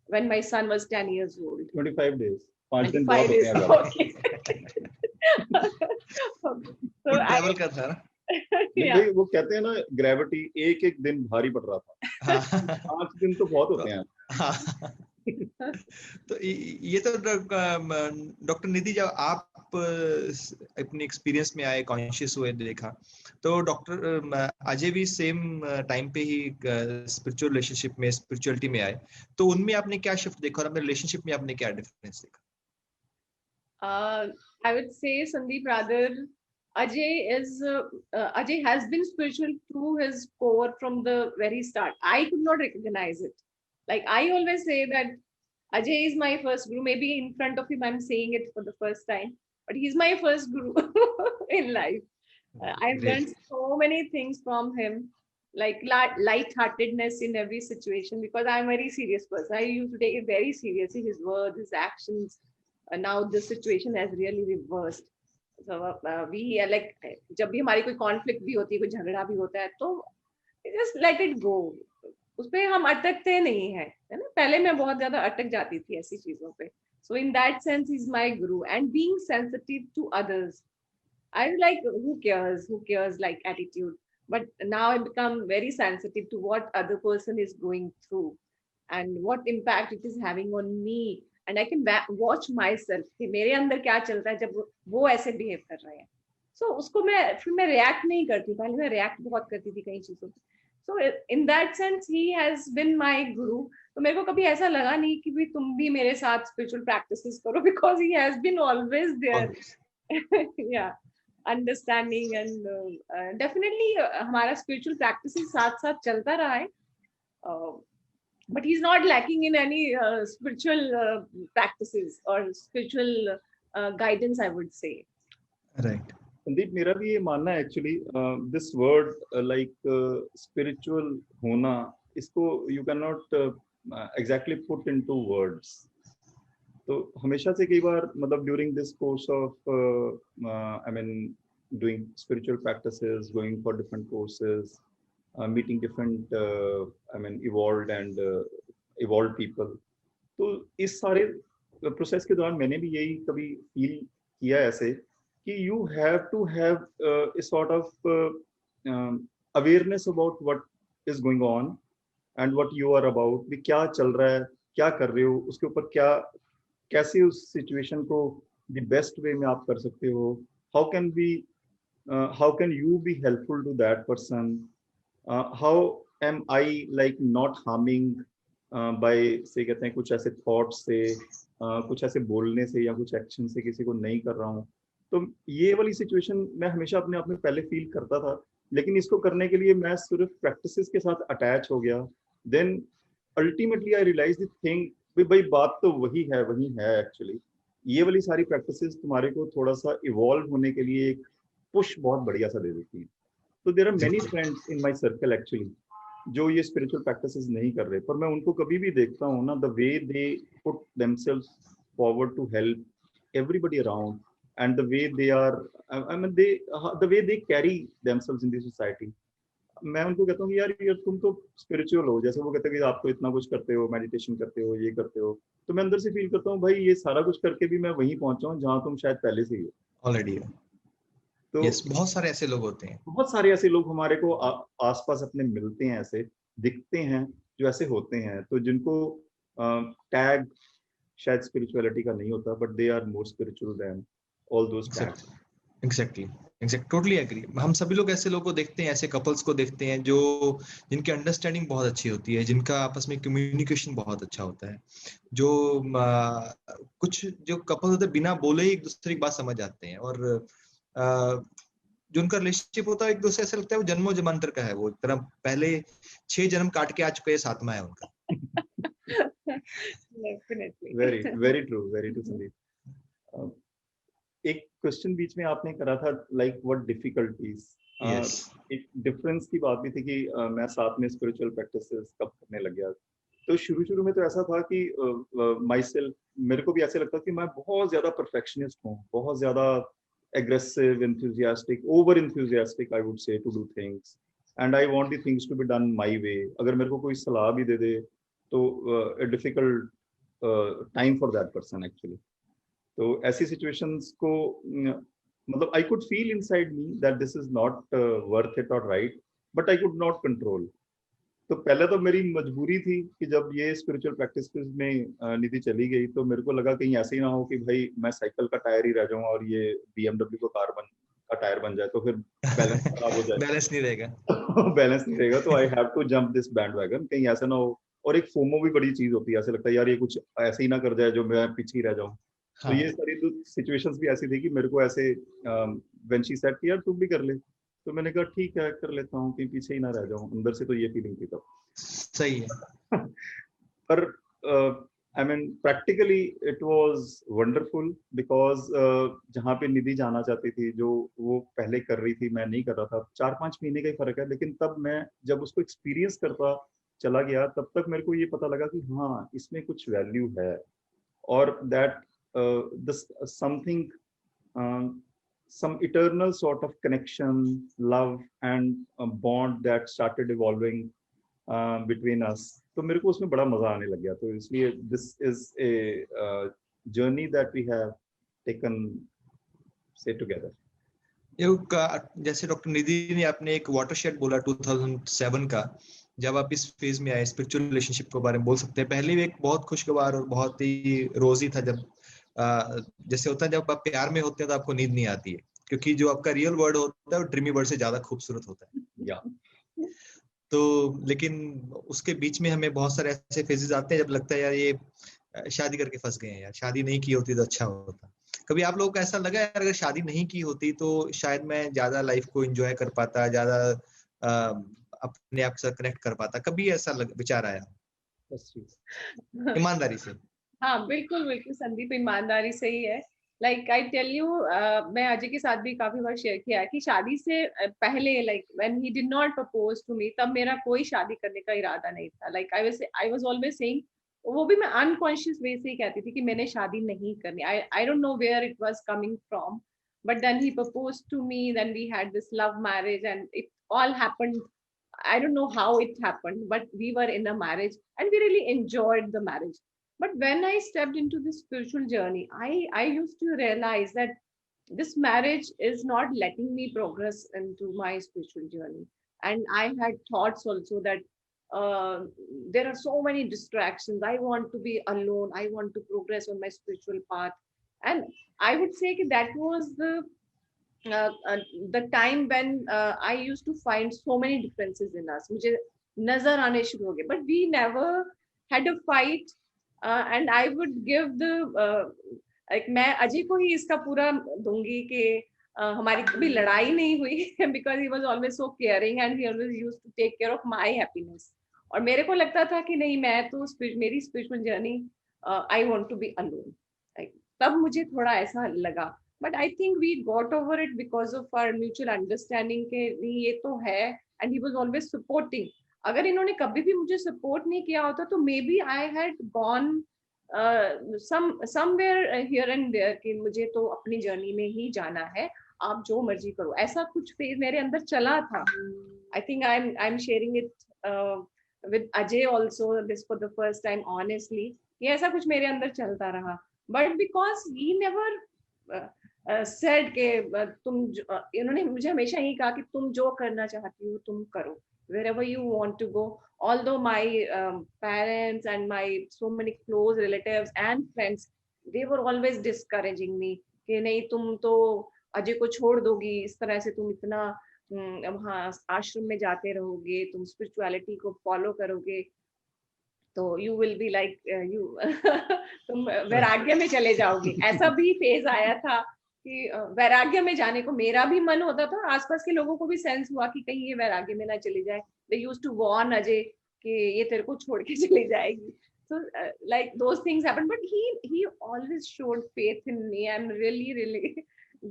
when my son was 10 years old. 25 days. 5 दिन 5 days. Okay. So travel का था ना. Yeah. वो कहते हैं ना, gravity एक दिन भारी पड़ रहा था. 5 दिन तो बहुत होते हैं. तो ये तो डॉक्टर निधि, जब आप अपने एक्सपीरियंस में आए, कॉन्शियस हुए, देखा, तो डॉक्टर अजय भी सेम टाइम पे ही स्पिरिचुअल रिलेशनशिप में, स्पिरिचुअलिटी में आए, तो उनमें आपने क्या शिफ्ट देखा और अपने रिलेशनशिप में आपने क्या डिफरेंस देखा? I would say, Sandeep, rather Ajay has been spiritual to his core from the very start. I could not recognize it. Like I always say that Ajay is my first guru. Maybe in front of him I'm saying it for the first time, but he's my first guru in life. I've learned so many things from him, like light-heartedness in every situation, because I'm a very serious person. I used to take it very seriously, his words, his actions. Now the situation has really reversed. So we like, जब भी हमारी कोई conflict भी होती है, कोई झगड़ा भी होता है, तो just let it go. उसपे हम अटकते नहीं है ना. पहले मैं बहुत ज्यादा अटक जाती थी ऐसी चीजों पे. So in that sense, he's my guru. And being sensitive to others, I was like, who cares like attitude. But now I become very sensitive to what other person is going through and what impact it is having on me. And I can watch myself कि मेरे अंदर क्या चल रहा है जब वो ऐसे behave कर रहे हैं. So उसको फिर मैं react नहीं करती. पहले मैं react बहुत करती थी कई चीजों पे. So in that sense, he has been my guru. तो मेरे को कभी ऐसा लगा नहीं कि भी तुम भी मेरे साथ spiritual practices करो, because he has been always there. Yeah, understanding and definitely हमारा spiritual practices साथ चलता रहा है. But he's not lacking in any spiritual practices or spiritual guidance, I would say. Right. Sandeep, मेरा भी ये मानना है actually, this word like spiritual होना, इसको you can not exactly put into words. तो हमेशा से कई बार, मतलब during this course of I mean doing spiritual practices, going for different courses, meeting different evolved people. तो इस सारे प्रोसेस के दौरान मैंने भी यही कभी फील किया ऐसे कि you have to have a sort of awareness about what is going on and what you are about, कि क्या चल रहा है, क्या कर रहे हो, उसके ऊपर क्या, कैसे उस सिचुएशन को द बेस्ट वे में आप कर सकते हो, how can you be helpful to that person, how am I like not harming by से कहते हैं कुछ ऐसे थॉट्स से, कुछ ऐसे बोलने से या कुछ एक्शन से किसी को नहीं कर रहा हूँ। तो ये वाली सिचुएशन मैं हमेशा अपने आप में पहले फील करता था, लेकिन इसको करने के लिए मैं सिर्फ प्रैक्टिसेस के साथ अटैच हो गया। Then ultimately I realise the thing, भाई बात तो वही है एक्चुअली। ये वाली सारी प्रैक्टिसेस तुम्हारे को थोड़ा सा इवॉल्व होने के लिए एक पुश बहुत बढ़िया सा दे देती है। तो there are many friends in my circle actually जो ये स्पिरिचुअल प्रैक्टिसेस नहीं कर रहे, पर मैं उनको कभी भी देखता हूँ ना, the way they put themselves forward to help everybody around and the way they are, I mean the way they carry themselves in the society. मैं उनको कहता हूँ यार तुम तो स्पिरिचुअल हो, जैसे वो कहते हैं कि आप तो इतना कुछ करते हो, मेडिटेशन करते हो, ये करते हो, तो मैं अंदर से फील करता हूँ भाई ये सारा कुछ करके भी मैं वहीं पहुंचा हूँ जहाँ तुम शायद पहले से ही हो ऑलरेडी। तो बहुत सारे ऐसे लोग होते हैं, बहुत सारे ऐसे लोग हमारे को आसपास अपने मिलते हैं, ऐसे दिखते हैं जो ऐसे होते हैं, तो जिनको टैग शायद स्पिरिचुअलिटी का नहीं होता, but they are more spiritual than all those tags. Exactly, totally agree. हम सभी लोग ऐसे लोगों को देखते हैं, ऐसे कपल्स को देखते हैं जो जिनकी अंडरस्टैंडिंग बहुत अच्छी होती है, जिनका आपस में कम्युनिकेशन बहुत अच्छा होता है, जो कुछ जो कपल होते हैं बिना बोले ही एक दूसरे की बात समझ जाते हैं, और जो उनका रिलेशनशिप होता है एक दूसरे से लगता है वो जन्मों जन्मांतर का है, वो तरह पहले 6 जन्म काट के आ चुके हैं, 7वां है उनका। Very true Sandeep. एक क्वेश्चन बीच में आपने करा था लाइक व्हाट डिफिकल्टीज, एक डिफरेंस की बात भी थी कि मैं साथ में स्पिरिचुअल प्रैक्टिसेस कब करने लग गया। तो शुरू में तो ऐसा था कि माई सेल्फ, मेरे को भी ऐसे लगता कि मैं बहुत ज्यादा परफेक्शनिस्ट हूँ, बहुत ज्यादा aggressive, enthusiastic, over enthusiastic I would say to do things, and I want the things to be done my way. अगर मेरे को कोई सलाह भी दे दे तो a difficult time for that person actually. तो ऐसी situations को मतलब I could feel inside me that this is not worth it or right, but I could not control. तो पहले तो मेरी मजबूरी थी कि जब ये स्पिरिचुअल प्रैक्टिस में निधि चली गई तो मेरे को लगा कहीं ऐसे ही ना हो कि भाई मैं साइकिल का टायर ही रह जाऊं और ये BMW को कार का टायर बन जाए, तो फिर बैलेंस खराब हो जाए, बैलेंस नहीं रहेगा। तो I have to jump this bandwagon, कहीं ऐसा ना हो। और एक फोमो भी बड़ी चीज होती है, ऐसे लगता है यार ये कुछ ऐसे ही ना कर जाए जो मैं पीछे ही रह जाऊं। तो ये सारी सिचुएशंस भी ऐसी थी कि मेरे को ऐसे व्हेन शी सेड कि यार तुम भी कर ले, तो मैंने कहा ठीक है कर लेता हूँ, कहीं पीछे ही ना रह जाऊं। अंदर से तो ये फीलिंग थी तब। सही है। पर I mean practically it was wonderful because जहाँ पे निधि जाना चाहती थी, जो वो पहले कर रही थी मैं नहीं कर रहा था, 4-5 महीने का ही फर्क है, लेकिन तब मैं जब उसको एक्सपीरियंस करता चला गया तब तक मेरे को ये पता लगा कि हाँ इसमें कुछ वैल्यू है, और that something some eternal sort of connection, love and a bond that started evolving between us. तो मेरे को उसमें बड़ा मजा आने लग गया, तो इसलिए this is a journey that we have taken say together. जैसे डॉक्टर निधि ने आपने एक वाटरशेड बोला 2007 का, जब आप इस फेज में आए स्पिरिचुअल रिलेशनशिप के बारे में बोल सकते हैं। पहले भी एक बहुत खुशगवार और बहुत ही रोजी था, जब जैसे होता है जब आप प्यार में होते हैं तो आपको नींद नहीं आती है, क्योंकि जो आपका रियल वर्ड होता है वो ड्रीमी वर्ड से ज्यादा खूबसूरत होता है। तो लेकिन उसके बीच में हमें बहुत सारे ऐसे फेजेस आते हैं जब लगता है यार ये शादी करके फंस गए हैं, यार शादी नहीं की होती तो अच्छा होता। कभी आप लोगों को ऐसा लगा यार अगर शादी नहीं की होती तो शायद मैं ज्यादा लाइफ को एंजॉय कर पाता, ज्यादा अपने आप से कनेक्ट कर पाता? कभी ऐसा विचार आया ईमानदारी से? हाँ बिल्कुल संदीप, ईमानदारी से ही है। लाइक आई टेल यू, मैं अजय के साथ भी काफी बार शेयर किया है कि शादी से पहले, like when he did not propose to me, तब मेरा कोई शादी करने का इरादा नहीं था। Like I was always saying, वो भी मैं अनकॉन्शियस वे से ही कहती थी कि मैंने शादी नहीं करनी। I don't know where it was coming from, but then he proposed to me, then we had this love marriage, and it all happened. I don't know how it happened, but we were in a marriage and we really enjoyed the marriage. But when I stepped into this spiritual journey, I used to realize that this marriage is not letting me progress into my spiritual journey. And I had thoughts also that uh, there are so many distractions. I want to be alone. I want to progress on my spiritual path. And I would say that was uh, uh, the time when I used to find so many differences in us. मुझे नजर आने शुरू हो गए. But we never had a fight, and I would give the like मैं अजय को ही इसका पूरा दूंगी कि हमारी कभी लड़ाई नहीं हुई because he was always so caring and he always used to take care of my happiness. और मेरे को लगता था कि नहीं, मैं तो मेरी spiritual journey I want to be alone. Like, तब मुझे थोड़ा ऐसा लगा. But I think we got over it because of our mutual understanding के नहीं ये तो है, and he was always supporting. अगर इन्होंने कभी भी मुझे support नहीं किया होता तो maybe I had gone somewhere here and there कि मुझे तो अपनी जर्नी में ही जाना है, आप जो मर्जी करो. ऐसा कुछ फेज मेरे अंदर चला था. I think I'm sharing it with Ajay also this for the first time honestly. ये ऐसा कुछ मेरे अंदर चलता रहा. But because he never said के तुम इन्होंने मुझे हमेशा यही कहा कि तुम जो करना चाहती हो तुम करो, wherever you want to go. Although my parents and my so many close relatives and friends, they were always discouraging me कि नहीं तुम तो अजय को छोड़ दोगी, इस तरह से तुम इतना वहाँ आश्रम में जाते रहोगे, तुम स्पिरिचुअलिटी को फॉलो करोगे तो you will be like you तुम वैराग्य में चले जाओगे. ऐसा भी फेज आया था कि वैराग्य में जाने को मेरा भी मन होता था और आसपास के लोगों को भी सेंस हुआ कि कहीं ये वैराग्य में ना चली जाए. They used to warn Ajay कि ये तेरे को छोड़ के चली जाएगी. So like those things happened, but he always showed faith in me. I'm really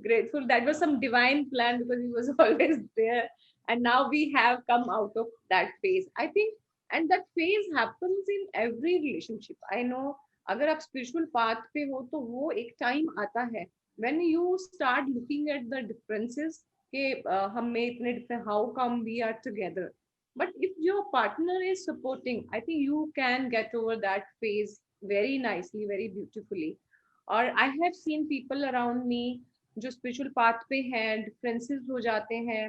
grateful. That was some divine plan because he was always there, and now we have come out of that phase, I think. And that phase happens in every relationship. I know अगर आप spiritual path पे हो तो वो एक time आता है when you start looking at the differences कि हम में इतने different, how come we are together. But if your partner is supporting, I think you can get over that phase very nicely, very beautifully. Or I have seen people around me जो spiritual path पे हैं, differences हो जाते हैं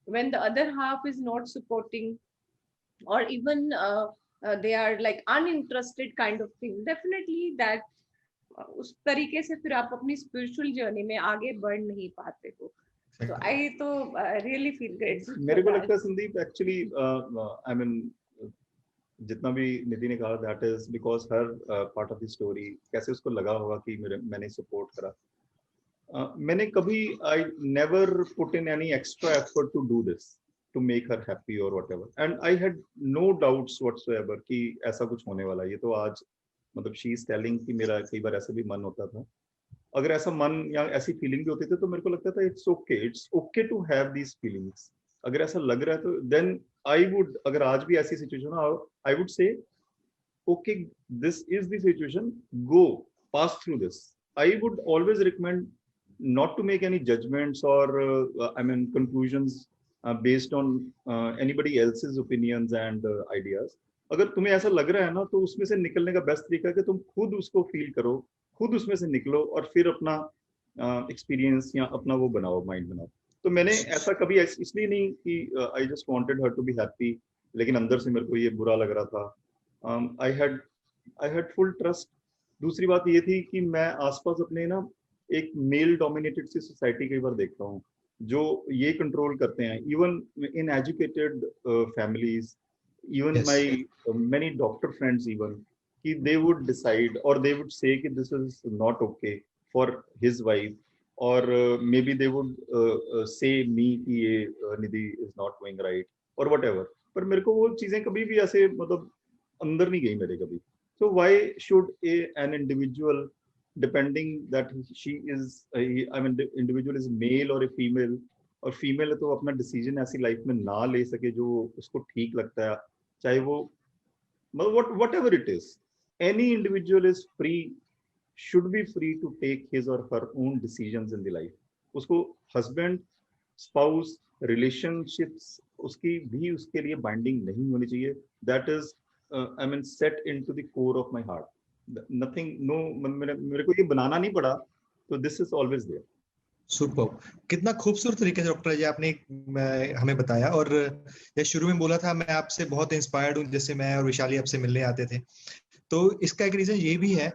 when the other half is not supporting, or even they are like uninterested kind of thing. Definitely that उस तरीके से फिर आप अपनी spiritual journey में आगे बढ़ नहीं पाते हो. So I तो really feel grateful. मेरे को लगता है संदीप एक्चुअली आई मीन जितना भी निधि ने कहा that is because her part of the story कैसे उसको लगा होगा कि मैंने सपोर्ट करा. मैंने कभी I never put in any extra effort to do this to make her happy और whatever, and I had no doubts whatsoever कि ऐसा कुछ होने वाला. ये तो आज मतलब शी इज टेलिंग कि मेरा कई बार ऐसा भी मन होता था. अगर ऐसा मन या ऐसी फीलिंग भी होती थी तो मेरे को लगता था it's okay to have these feelings. अगर ऐसा लग रहा है तो देन आई वुड, अगर आज भी ऐसी सिचुएशन हो आई वुड से okay this is the situation, go pass through this. I would always recommend not to make any judgments or I mean conclusions based on anybody else's opinions and ideas. अगर तुम्हें ऐसा लग रहा है ना तो उसमें से निकलने का बेस्ट तरीका है कि तुम खुद उसको फील करो, खुद उसमें से निकलो और फिर अपना एक्सपीरियंस या अपना वो बनाओ, माइंड बनाओ. तो मैंने ऐसा कभी इसलिए नहीं कि I just wanted her to be happy, लेकिन अंदर से मेरे को ये बुरा लग रहा था. I had full trust. दूसरी बात ये थी कि मैं आसपास अपने ना एक मेल डोमिनेटेड सी सोसाइटी कई बार देखता हूँ जो ये कंट्रोल करते हैं, even in educated families, even Yes. my many doctor friends even they would decide or they would say that this is not okay for his wife, or maybe they would say me कि ये निधि is not going right or whatever. पर मेरे को वो चीजें कभी भी ऐसे मतलब अंदर नहीं गई मेरे कभी. So why should an individual, depending that she is I mean the individual is male or a female, और फीमेल है तो अपना डिसीजन ऐसी लाइफ में ना ले सके जो उसको ठीक लगता है, चाहे वो whatever it is. Any individual is free, should be free to take his or her own decisions in the life. उसको हस्बैंड स्पाउस रिलेशनशिप्स उसकी भी उसके लिए बाइंडिंग नहीं होनी चाहिए. That is I mean set into the core of my heart. Nothing, no, मेरे को ये बनाना नहीं पड़ा, तो this is always there. Super. कितना खूबसूरत तरीके से डॉक्टर जी आपने हमें बताया. और ये शुरू में बोला था मैं आपसे बहुत इंस्पायर्ड हूँ, जैसे मैं और विशाली आपसे मिलने आते थे. तो इसका एक रीजन ये भी है,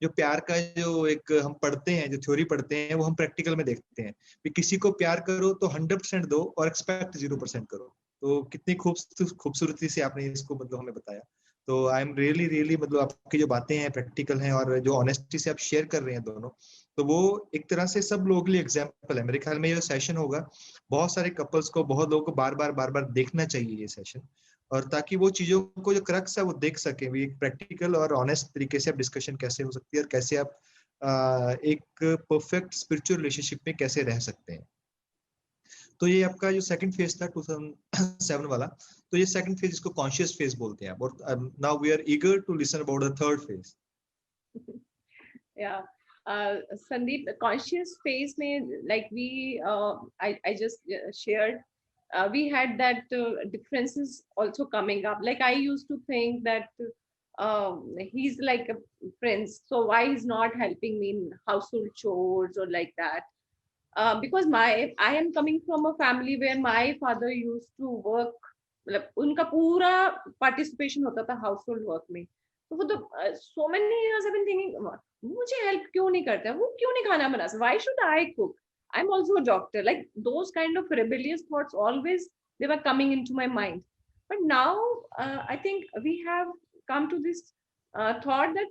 जो प्यार का जो एक हम पढ़ते हैं, जो थ्योरी पढ़ते हैं, वो हम प्रैक्टिकल में देखते हैं कि किसी को प्यार करो तो 100% दो और एक्सपेक्ट 0% करो. तो कितनी खूबसूरती से आपने इसको मतलब हमें बताया. तो आई एम रियली रियली मतलब आपकी जो बातें हैं प्रैक्टिकल हैं और जो ऑनेस्टी से आप शेयर कर रहे हैं दोनों, तो वो एक तरह से सब लोगों के लिए एग्जाम्पल है. मेरे ख्याल में ये सेशन होगा बहुत सारे कपल्स को, बहुत लोगों को बार बार देखना चाहिए ये सेशन, और ताकि वो चीजों को जो क्रक्स है वो देख सके. भी एक प्रैक्टिकल और ऑनेस्ट तरीके से आप डिस्कशन कैसे हो सकती है और कैसे आप एक परफेक्ट स्पिरिचुअल रिलेशनशिप में कैसे रह सकते हैं. तो ये आपका जो सेकंड फेज था 2007 वाला, तो ये सेकंड फेज इसको कॉन्शियस फेज बोलते हैं. और now we are eager to listen about the third phase. Yeah. Sandeep, conscious phase mein, like I just shared, we had that differences also coming up. Like I used to think that he's like a prince, so why he's not helping me in household chores or like that. Because I am coming from a family where my father used to work, मतलब उनका पूरा participation होता था household work में. तो वो तो so many years I've been thinking, मुझे हेल्प क्यों नहीं करता, वो क्यों नहीं खाना बना सकता, why should I cook, I'm also a doctor. Like those kind of rebellious thoughts always they were coming into my mind. But now I think we have come to this thought that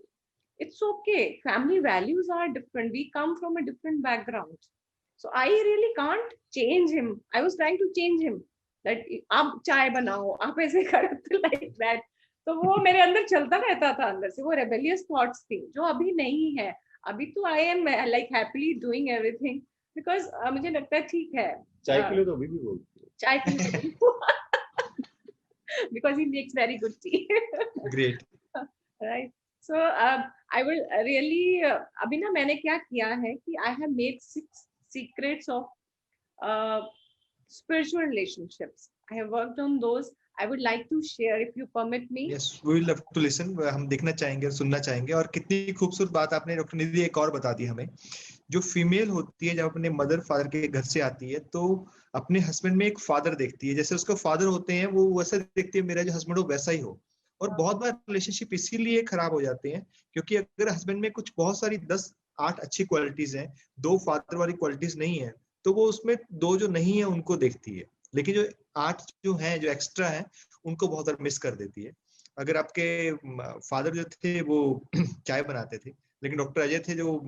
it's okay, family values are different, we come from a different background, so I really can't change him. I was trying to change him that आप चाय बनाओ, आप ऐसे करो, like that. तो वो मेरे अंदर चलता रहता था, अंदर से वो रेबेलियस थॉट्स थी जो अभी नहीं है. अभी तो I am like happily doing everything, because मुझे लगता है ठीक है. चाय के लिए तो अभी भी बोलती है, चाय के लिए because he makes very good T. Great. Right. So I will really, अभी ना मैंने क्या किया है कि I have made 6 secrets of spiritual relationships. I have worked on those. I would like to share if you permit me. Yes, we will love to listen. हम देखना चाहेंगे और सुनना चाहेंगे. और कितनी खूबसूरत बात आपने डॉक्टर निधि एक और बता दी हमें. जो फीमेल होती है जब अपने मदर फादर के घर से आती है तो अपने हस्बैंड में एक फादर देखती है, जैसे उसका फादर होते हैं वो वैसा देखती है मेरा जो हस्बैंड हो वैसा ही हो. और बहुत बार रिलेशनशिप इसीलिए खराब हो जाते हैं क्योंकि अगर हस्बैंड में कुछ बहुत सारी 10-8 अच्छी क्वालिटीज हैं, 2 फादर वाली क्वालिटीज नहीं है, तो वो उसमें 2 जो नहीं है उनको देखती है, लेकिन जो 8 जो है जो एक्स्ट्रा है उनको बहुत बार मिस कर देती है. अगर आपके फादर जो थे वो चाय बनाते थे, लेकिन डॉक्टर अजय थे जो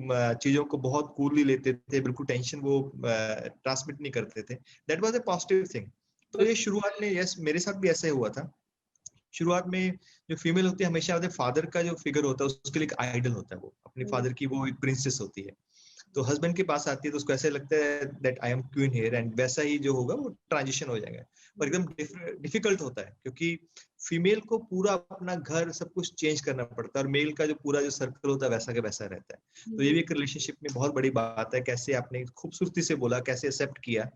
चीजों को बहुत कूलली लेते थे, बिल्कुल टेंशन वो ट्रांसमिट नहीं करते थे. That was a positive thing. तो ये शुरुआत में यस मेरे साथ भी ऐसा ही हुआ था. शुरुआत में जो फीमेल होती है हमेशा अपने फादर का जो फिगर होता है उसके लिए एक आइडल होता है, वो अपने फादर की वो एक प्रिंसेस होती है. तो हस्बैंड के पास आती है तो उसको ऐसे लगता है that I am queen here, and वैसा ही जो होगा वो ट्रांजिशन हो जाएगा. और एकदम डिफिकल्ट होता है क्योंकि फीमेल को पूरा अपना घर सब कुछ चेंज करना पड़ता है और मेल का जो पूरा जो सर्कल होता है वैसा के वैसा रहता है. तो ये भी एक रिलेशनशिप में बहुत बड़ी बात है. कैसे आपने खूबसूरती से बोला, कैसे एक्सेप्ट किया,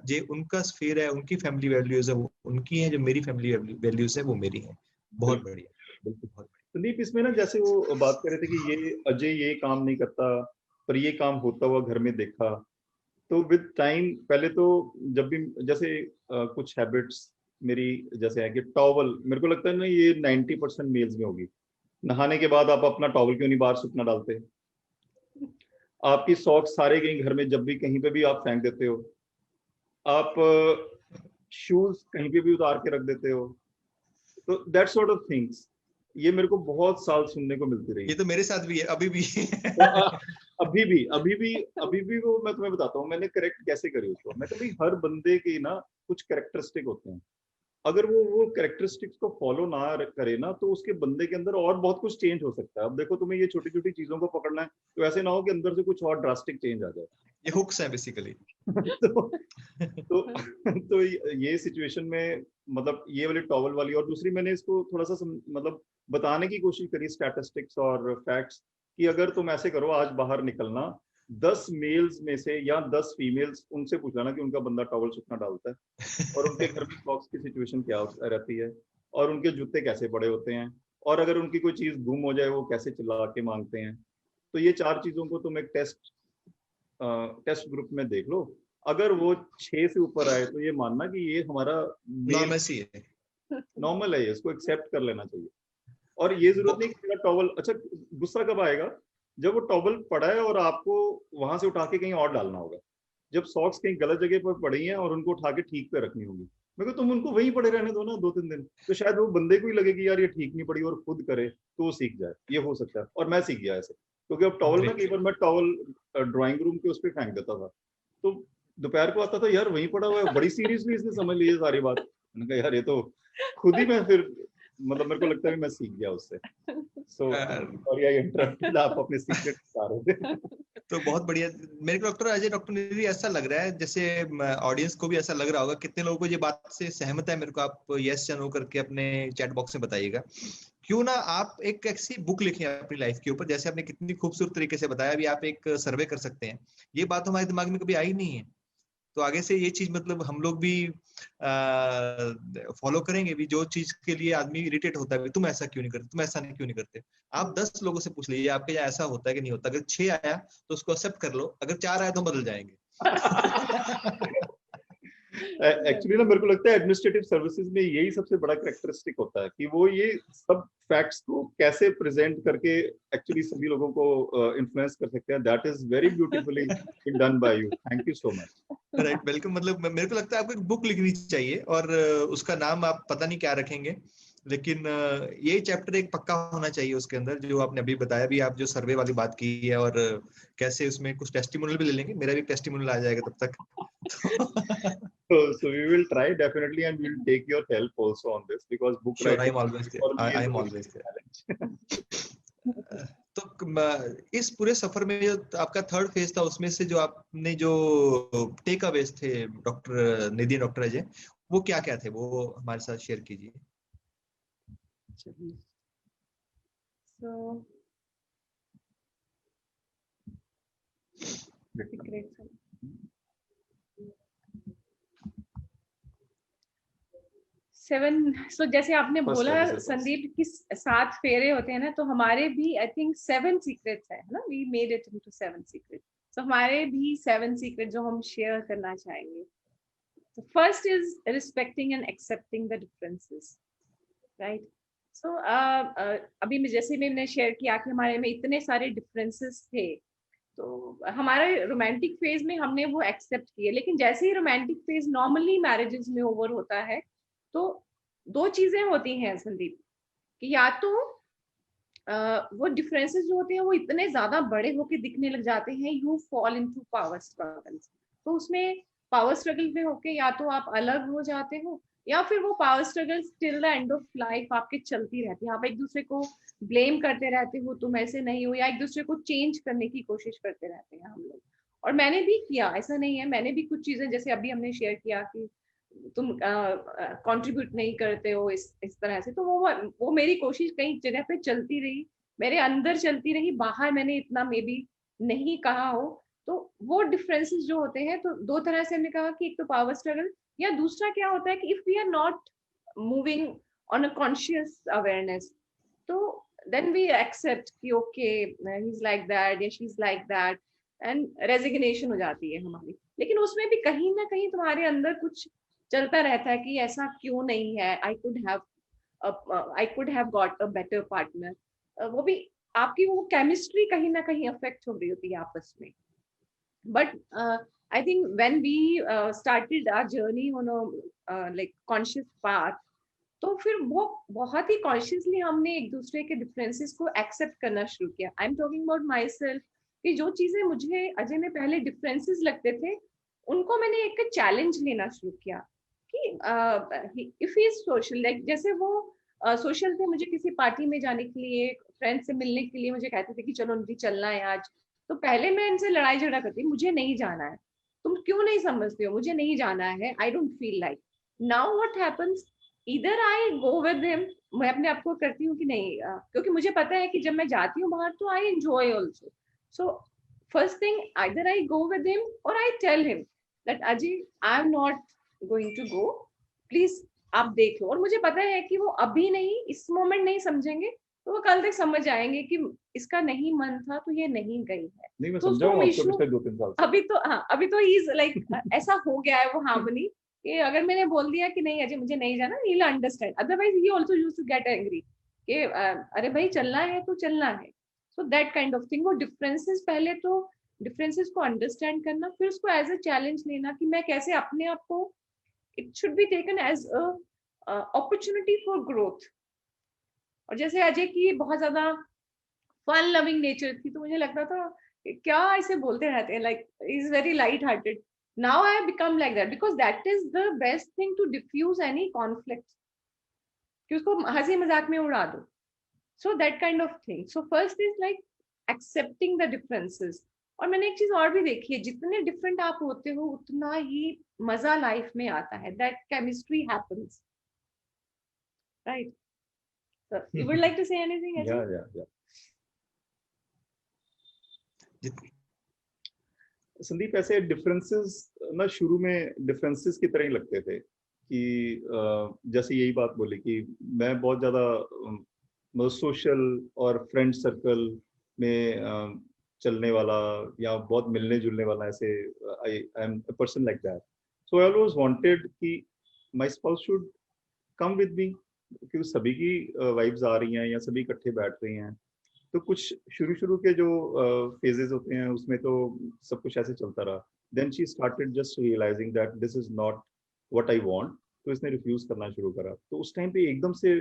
जे उनका स्फीयर है, उनकी फैमिली वैल्यूज है वो उनकी है, जो मेरी फैमिली वैल्यूज है वो मेरी है. बहुत बढ़िया, बिल्कुल बहुत बढ़िया. संदीप, इसमें ना जैसे वो बात कर रहे थे कि ये अजय ये काम नहीं करता पर ये काम होता हुआ घर में देखा, तो विद टाइम पहले तो जब भी जैसे कुछ हैबिट्स मेरी जैसे है कि टॉवल, मेरे को लगता है ना ये 90% मेल्स में होगी. नहाने के बाद आप अपना टॉवल क्यों नहीं बाहर सूखना डालते? आपकी सॉक्स सारे कहीं घर में जब भी कहीं पे भी आप फेंक देते हो. आप शूज कहीं पे भी उतार के रख देते हो. तो दैट सॉर्ट ऑफ थिंग्स ये मेरे को बहुत साल सुनने को मिलती रही. ये तो मेरे साथ भी है, अभी भी अभी भी वो मैं तुम्हें बताता हूँ मैंने करेक्ट कैसे करी उसको. मैं कभी हर बंदे के ना कुछ कैरेक्टरिस्टिक होते हैं, अगर वो कैरेक्टरिस्टिक्स को फॉलो ना करे ना तो उसके बंदे के अंदर और बहुत कुछ चेंज हो सकता है. अब देखो तुम्हें ये छोटी छोटी चीजों को पकड़ना है तो ऐसे ना हो कि अंदर से कुछ और ड्रास्टिक चेंज आ जाए. ये हुक्स है बेसिकली. तो ये सिचुएशन में मतलब ये वाली टॉवल वाली, और दूसरी मैंने इसको थोड़ा सा मतलब बताने की कोशिश करी स्टैटिस्टिक्स और फैक्ट्स कि अगर तुम ऐसे करो आज बाहर निकलना 10 मेल्स में से या 10 फीमेल्स उनसे पूछ लेना कि उनका बंदा टॉवल कितना डालता है और उनके घर में सॉक्स की सिचुएशन क्या रहती है और उनके जूते कैसे पड़े होते हैं और अगर उनकी कोई चीज गुम हो जाए वो कैसे चिल्ला के मांगते हैं। तो ये 4 चीजों को तुम एक टेस्ट ग्रुप में देख लो। अगर वो 6 से ऊपर आए तो ये मानना कि ये हमारा नॉर्मल है, इसको एक्सेप्ट कर लेना चाहिए। और ये जरूरत नहीं कि मेरा टॉवल, अच्छा गुस्सा कब आएगा, जब वो टॉवल पड़ा है और आपको वहां से उठा के कहीं और डालना होगा। जब सॉक्स कहीं गलत जगह पर पड़ी हैं और उनको उठा के ठीक पे रखनी होगी, मैं कहता तुम उनको वहीं पड़े रहने दो ना 2-3 दिन, तो शायद वो बंदे को ही लगे कि यार ये ठीक नहीं पड़ी और खुद करे तो वो सीख जाए। ये हो सकता है, और मैं सीख गया ऐसे, क्योंकि अब टॉवल में कई बार मैं टॉवल ड्राइंग रूम के उस पर फेंक देता था, तो दोपहर को आता था यार वहीं पड़ा हुआ है, बड़ी सीरियसली इसने समझ ली है सारी बात। मैंने कहा यार ये तो खुद ही मैं फिर मतलब मेरे को लगता है कि मैं सीख गया उससे। सो सॉरी आई इंटरप्टेड, आप अपने सीक्रेट बता रहे थे। तो बहुत बढ़िया। मेरे को डॉक्टर अजय, डॉक्टर निधि, ऐसा लग रहा है जैसे ऑडियंस को भी ऐसा लग रहा होगा, कितने लोगों को ये बात से सहमत है, मेरे को आप यस या नो करके अपने चैट बॉक्स में बताइएगा। क्यों ना आप एक ऐसी बुक लिखें अपनी लाइफ के ऊपर, जैसे आपने कितनी खूबसूरत तरीके से बताया, अभी आप एक सर्वे कर सकते हैं। ये बात हमारे दिमाग में कभी आई नहीं है, तो आगे से ये चीज मतलब हम लोग भी फॉलो करेंगे भी। जो चीज के लिए आदमी इरिटेट होता है, तुम ऐसा क्यों नहीं करते, तुम ऐसा नहीं क्यों नहीं करते, आप 10 लोगों से पूछ लीजिए आपके यहाँ ऐसा होता है कि नहीं होता। अगर 6 आया तो उसको एक्सेप्ट कर लो, अगर 4 आया तो बदल जाएंगे। एक्चुअली ना मेरे को लगता है एडमिनिस्ट्रेटिव सर्विसेज में यही सबसे बड़ा कैरेक्टरिस्टिक होता है कि वो ये सब फैक्ट्स को कैसे प्रेजेंट करके एक्चुअली सभी लोगों को इन्फ्लुएंस कर सकते हैं। That is very beautifully done by you, thank you so much. Right, welcome. मतलब मेरे को लगता है आपको एक बुक लिखनी चाहिए और उसका नाम आप पता नहीं क्या रखेंगे, लेकिन ये चैप्टर एक पक्का होना चाहिए उसके अंदर, जो आपने अभी बताया भी, आप जो सर्वे वाली बात की है, और कैसे उसमें कुछ टेस्टिमोनियल भी ले लेंगे, मेरा भी टेस्टिमोनियल आ जाएगा तब तक। So we will try definitely and we will take your help also on this because book sure, writing I am always there. तो इस पूरे सफर में जो आपका थर्ड फेज था, उसमें से जो आपने जो टेक अवेज थे डॉक्टर निधि, डॉक्टर अजय, वो क्या क्या थे, वो हमारे साथ शेयर कीजिए। So great. सेवन, सो जैसे आपने बोला संदीप कि 7 फेरे होते हैं ना, तो हमारे भी आई थिंक 7 सीक्रेट्स है ना, we made it into 7 secrets. So हमारे भी 7 सीक्रेट जो हम शेयर करना चाहेंगे। So first is respecting and accepting the differences, right? So अभी मैं जैसे मैंने शेयर किया कि हमारे में इतने सारे differences थे, तो हमारे रोमांटिक फेज में हमने वो एक्सेप्ट किए। लेकिन जैसे ही रोमांटिक फेज नॉर्मली मैरिजेस में ओवर होता है, तो 2 चीजें होती हैं संदीप, कि या तो वो डिफरेंसेस जो होते हैं वो इतने ज्यादा बड़े होके दिखने लग जाते हैं, you fall into power struggles. तो उसमें पावर स्ट्रगल में होके या तो आप अलग हो जाते हो, या फिर वो power struggles till the end of life आपके चलती रहती है। आप एक दूसरे को ब्लेम करते रहते हो, तुम ऐसे नहीं हो, या एक दूसरे को चेंज करने की कोशिश करते रहते हैं हम लोग। और मैंने भी किया, ऐसा नहीं है, मैंने भी कुछ चीजें जैसे अभी हमने शेयर किया कि तुम कंट्रीब्यूट नहीं करते हो इस तरह से, तो वो मेरी कोशिश कई जगह पे चलती रही, मेरे अंदर चलती रही, बाहर मैंने इतना मे बी नहीं कहा हो। तो वो डिफरेंसेस जो होते हैं, तो 2 तरह से हमने कहा कि एक तो पावर स्ट्रगल, या दूसरा क्या होता है कि if we are not moving on a conscious awareness, तो देन वी एक्सेप्ट कि okay he is like that या she is like that, and resignation हो जाती है हमारी। लेकिन उसमें भी कहीं ना कहीं तुम्हारे अंदर कुछ चलता रहता है कि ऐसा क्यों नहीं है, I could have got a better partner. वो भी आपकी वो केमिस्ट्री कहीं ना कहीं अफेक्ट हो रही होती है आपस में। But I think when we started our journey on a like conscious path, तो फिर वो बहुत ही कॉन्शियसली हमने एक दूसरे के डिफरेंसेस को एक्सेप्ट करना शुरू किया। I am talking about my self, कि जो चीजें मुझे अजय में पहले डिफरेंसेस लगते थे, उनको मैंने एक चैलेंज लेना शुरू किया कि if he is social, like जैसे वो सोशल थे, मुझे किसी पार्टी में जाने के लिए, फ्रेंड से मिलने के लिए मुझे कहते थे कि चलो निधि चलना है आज, तो पहले मैं इनसे लड़ाई झगड़ा करती, मुझे नहीं जाना है, तुम क्यों नहीं समझते हो, मुझे नहीं जाना है, I don't feel like. Now what happens, इधर आई गो विद हिम, मैं अपने आप को करती हूँ कि नहीं, क्योंकि मुझे पता है कि जब मैं जाती हूँ बाहर तो I enjoy also. So first thing, either I go with him or I tell him that Ajay, I am not going to go, please आप देख लो. और मुझे पता है कि वो अभी नहीं, इस मोमेंट नहीं समझेंगे, तो वो कल तक समझ जाएंगे कि इसका नहीं मन था तो ये नहीं गई है. नहीं, मैं तो समझा हूं आपको इशू पिछले 2-3 साल से. अभी तो हाँ, अभी तो इज लाइक ऐसा हो गया है वो हार्मनी कि अगर मैंने बोल दिया कि नहीं अजय मुझे नहीं जाना, he will understand. Otherwise he also used to get angry कि अरे भाई चलना है तो चलना है. So that kind of thing. वो डिफरेंसेस, पहले तो डिफरेंसेस को अंडरस्टैंड करना, फिर उसको एज अ चैलेंज लेना कि मैं कैसे अपने आप को, it should be taken as a opportunity for growth. और जैसे अजय की बहुत ज्यादा फन लविंग नेचर थी, तो मुझे लगता था क्या ऐसे बोलते रहते हैं, like is very light hearted. Now I have become like that because that is the best thing to defuse any conflict, कि उसको हंसी मजाक में उड़ा दो. So that kind of thing. So first is like accepting the differences. और मैंने एक चीज और भी देखी है, जितने डिफरेंट आप होते हो उतना ही मजा लाइफ में आता है. That chemistry happens, right? So you would like to say anything, Ajay? Yeah. Sandeep, ऐसे डिफरेंसेस ना शुरू में डिफरेंसेस की तरह ही लगते थे कि जैसे यही बात बोली कि मैं बहुत ज्यादा सोशल और फ्रेंड सर्कल में चलने वाला या बहुत मिलने जुलने वाला, ऐसे I am a person like that. So I always wanted कि my spouse should come with me, क्योंकि सभी की वाइब्स आ रही हैं या सभी इकट्ठे बैठ रही हैं. तो कुछ शुरू के जो फेजेस होते हैं उसमें तो सब कुछ ऐसे चलता रहा. Then she started just realising that this is not what I want. तो इसने रिफ्यूज करना शुरू करा. तो उस टाइम पे एकदम से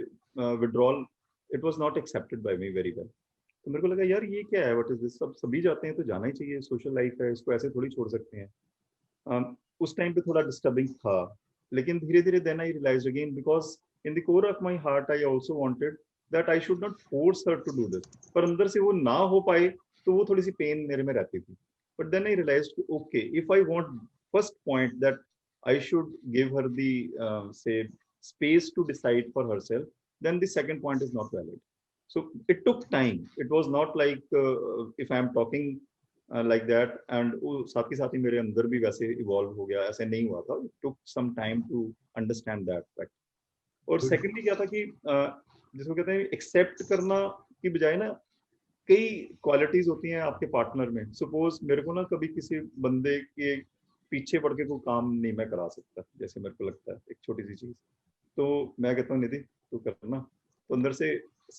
withdrawal, it was not accepted by me very well. तो मेरे को लगा यार ये क्या है, व्हाट इज दिस. सब सभी जाते हैं तो जाना ही चाहिए, सोशल लाइफ है, इसको ऐसे थोड़ी छोड़ सकते हैं. उस टाइम पे थोड़ा डिस्टर्बिंग था, लेकिन धीरे धीरे then I realised again, because in the core of my heart I also wanted that I should not force her to do this. पर अंदर से वो ना हो पाए तो वो थोड़ी सी पेन मेरे में रहती थी. But then I realized, okay, if I want first point that I should give her the say space to decide for herself, then the second point is not valid. So it took time. It was not like if I am talking like that and वो साथ ही मेरे अंदर भी वैसे evolve हो गया, ऐसे नहीं हुआ था. It took some time to understand that fact. और secondly क्या था कि जिसको कहते हैं एक्सेप्ट करना की बजाय ना, कई क्वालिटीज होती हैं आपके पार्टनर में. सपोज मेरे को ना कभी किसी बंदे के पीछे पड़ के कोई काम नहीं मैं करा सकता, जैसे मेरे को लगता है एक छोटी सी चीज, तो मैं कहता हूँ निधि तू करना, तो अंदर से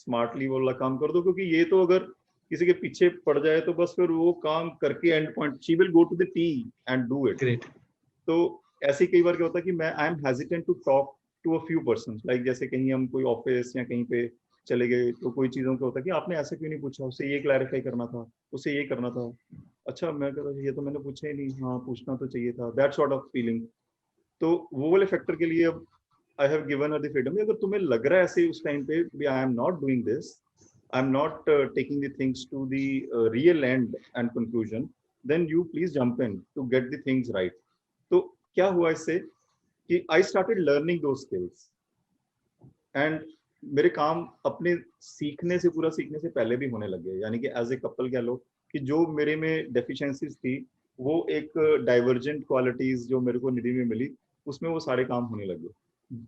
स्मार्टली वो वाला काम कर दो, क्योंकि ये तो अगर किसी के पीछे पड़ जाए तो बस फिर वो काम करके end point she will go to the tea and do it. Great. तो ऐसे कई बार क्या होता है कि मैं I am hesitant to talk to a few persons, like जैसे कहीं हम कोई ऑफिस या कहीं पे चले गए तो कोई चीजों का होता है कि आपने ऐसे क्यों नहीं पूछा, उससे ये क्लैरिफाई करना था, उससे ये करना था. अच्छा, मैं कह रहा ये तो मैंने पूछा ही नहीं, हाँ पूछना तो चाहिए था. That sort of feeling. तो वो वाले फैक्टर के लिए अब I have given her the freedom. अगर तुम्हें लग रहा है ऐसे उस टाइम पे I am not doing this, I am not taking the things to the real end and conclusion, then you please jump in to get the things right. तो क्या हुआ इससे कि आई स्टार्टेड लर्निंग दो skills, and मेरे काम अपने सीखने से पहले भी होने लगे. यानी कि एज ए कपल कह लो कि जो मेरे में डेफिशिएंसीज थी, वो एक डाइवर्जेंट क्वालिटीज जो मेरे को निधि में मिली, उसमें वो सारे काम होने लगे.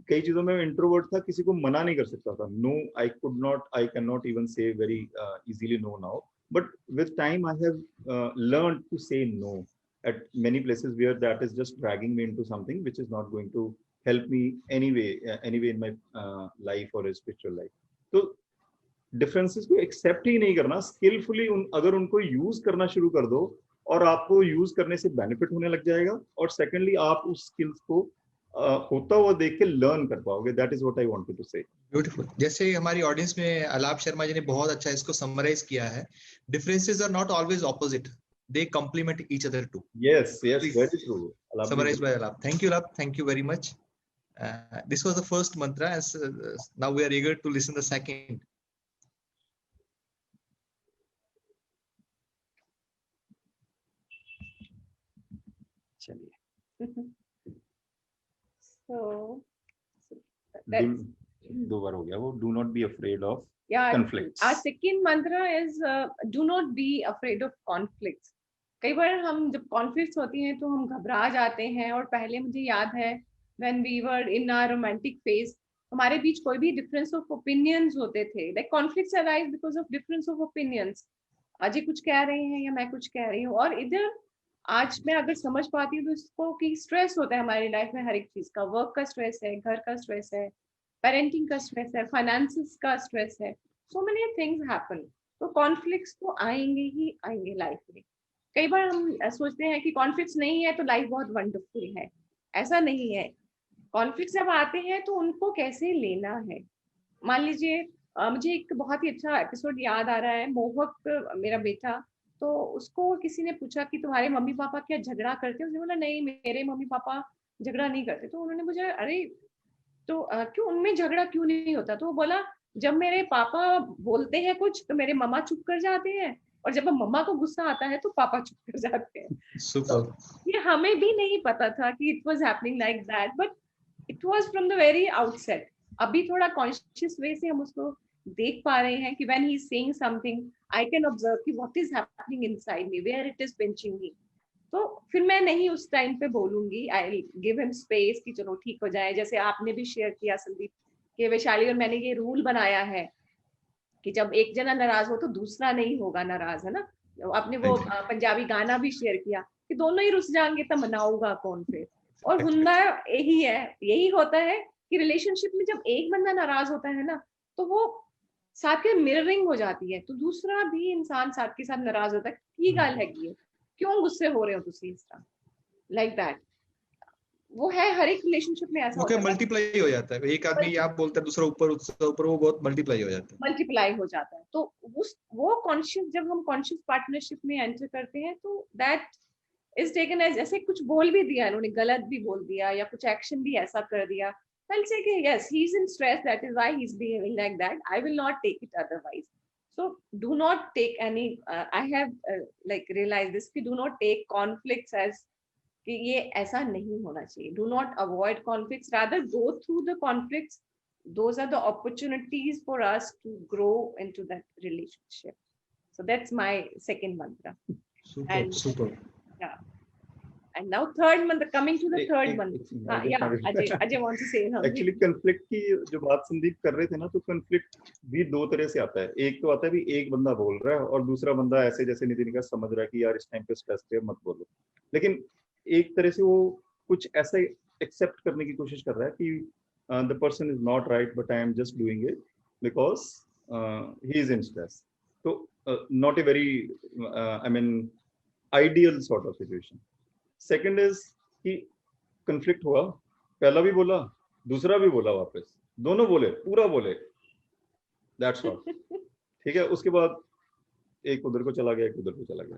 कई चीजों में इंट्रोवर्ट था, किसी को मना नहीं कर सकता था. No, I can not even say very easily no now, but with time I have learned to say no at many places where that is just dragging me into something which is not going to help me anyway in my life or a spiritual life. तो differences को accept ही नहीं करना, skillfully अगर उनको use करना शुरू कर दो और आपको use करने से benefit होने लग जाएगा, और secondly आप उस skills को होता हुआ देख के learn कर पाओगे. That is what I wanted to say. Beautiful. जैसे हमारी ऑडियंस में अलाप शर्मा जी ने बहुत अच्छा इसको समराइज किया है. Differences are not always opposite. They complement each other too. Yes, very true. Summarized by Alap. Thank you, Alap. Thank you very much. This was the first mantra, and now we are eager to listen the second. So दो बार हो गया वो. Do not be afraid of yeah, conflicts. Our second mantra is do not be afraid of conflicts. कई बार हम जब conflicts होती हैं तो हम घबरा जाते हैं। और पहले मुझे याद है when we were in our romantic phase, हमारे बीच कोई भी डिफरेंस ऑफ ओपिनियंस होते थे, like conflicts arise because of difference of opinions. Ajay कुछ कह रहे हैं या मैं कुछ कह रही हूँ, और इधर आज मैं अगर समझ पाती हूँ तो इसको कि स्ट्रेस होता है हमारी लाइफ में हर एक चीज का। वर्क का स्ट्रेस है, घर का स्ट्रेस है, पेरेंटिंग का स्ट्रेस है, फाइनेंसिस का स्ट्रेस है, सो मेनी थिंग्स हैपन। तो कॉन्फ्लिक्ट्स तो आएंगे ही आएंगे लाइफ में। कई बार हम सोचते हैं कि कॉन्फ्लिक्ट्स नहीं है तो लाइफ बहुत वंडरफुल है, ऐसा नहीं है। कॉन्फ्लिक्ट जब आते हैं तो उनको कैसे लेना है। मान लीजिए मुझे एक बहुत ही अच्छा एपिसोड याद आ रहा है। मोहक मेरा बेटा, तो उसको किसी ने पूछा कि तुम्हारे मम्मी पापा क्या झगड़ा करते हैं? उसने बोला नहीं, मेरे मम्मी पापा झगड़ा नहीं करते। तो उन्होंने मुझे, अरे तो क्यों, उनमें झगड़ा क्यों नहीं होता? तो वो बोला, जब मेरे पापा बोलते हैं कुछ तो मेरे मम्मा चुप कर जाते हैं, और जब मम्मा को गुस्सा आता है तो पापा चुप कर जाते हैं। सुपर। ये हमें भी नहीं पता था कि it was happening like that, but it was from the very outset. अभी थोड़ा कॉन्शियस वे से हम उसको देख पा रहे हैं कि when he is saying something I can observe कि what is happening inside me, where it is pinching me. तो फिर मैं नहीं उस टाइम पे बोलूंगी, आई गिव हिम स्पेस कि चलो ठीक हो जाए। जैसे आपने भी शेयर किया संदीप कि वैशाली और मैंने ये रूल बनाया है कि जब एक जना नाराज हो तो दूसरा नहीं होगा नाराज, है ना। आपने वो पंजाबी गाना भी शेयर किया कि दोनों ही रुस जाएंगे तो मनाऊंगा कौन फिर। और हुंदा यही है, यही होता है कि रिलेशनशिप में जब एक बंदा नाराज होता है ना तो वो साथ के मिररिंग हो जाती है, तो दूसरा भी इंसान साथ के साथ नाराज होता है की गल है, क्यों गुस्से हो रहे हो तुसी इस तरह, लाइक दैट। वो है हर एक रिलेशनशिप में ऐसा होता है, मल्टीप्लाई हो जाता है। एक आदमी आप बोलता है दूसरा ऊपर, उससे ऊपर, वो बहुत मल्टीप्लाई हो जाता है, मल्टीप्लाई हो जाता है। तो वो कॉन्शियस, जब हम कॉन्शियस पार्टनरशिप में एंटर करते हैं तो दैट इज टेकन एज, जैसे कुछ बोल भी दिया इन्होंने, गलत भी बोल दिया या कुछ एक्शन भी ऐसा कर दिया, I'll say yes, he's in stress, that is why he's behaving like that, I will not take it otherwise. So do not take any I have like realized this, do not take conflicts as कि ये ऐसा नहीं होना चाहिए। Do not avoid conflicts, rather go through the conflicts. Those are the opportunities for us to grow into that relationship. So that's my second mantra. Super. Yeah. And now third mantra, coming to the third mantra. Yeah, Ajay wants to say something. Actually conflict की जो बात संदीप कर रहे थे ना, तो conflict भी दो तरह से आता है। एक तो आता है भी एक बंदा बोल रहा है और दूसरा बंदा ऐसे जैसे नितिन का समझ रहा है कि यार इस टाइम पे स्ट्रेस है मत बोलो, लेकिन एक तरह से वो कुछ ऐसा एक्सेप्ट करने की कोशिश कर रहा है कि the person is not right but I am just doing it because he is in stress. तो not a very I mean ideal sort of situation. Second is कि कंफ्लिक्ट हुआ, पहला भी बोला दूसरा भी बोला, वापस दोनों बोले, पूरा बोले, दैट्स ऑल, ठीक है। उसके बाद एक उधर को चला गया, एक उधर को चला गया,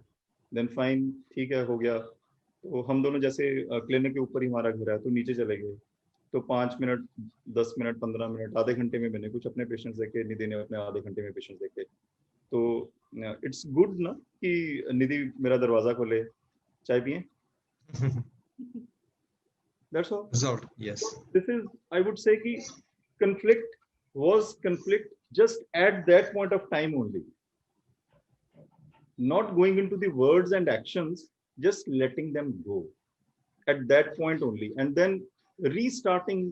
देन फाइन, ठीक है, हो गया। तो हम दोनों जैसे क्लिनिक के ऊपर ही हमारा घर है, तो नीचे चले गए, तो 5 मिनट 10 मिनट 15 मिनट आधे घंटे में मैंने कुछ अपने पेशेंट्स देखे, निधि ने अपने आधे घंटे में पेशेंट्स देखे। तो इट्स गुड ना कि निधि मेरा दरवाजा खोले, चाय पिए, that's all. Result, yes. This is, I would say कि conflict was conflict just at that point of time only, not going into the words and actions, just letting them go at that point only, and then restarting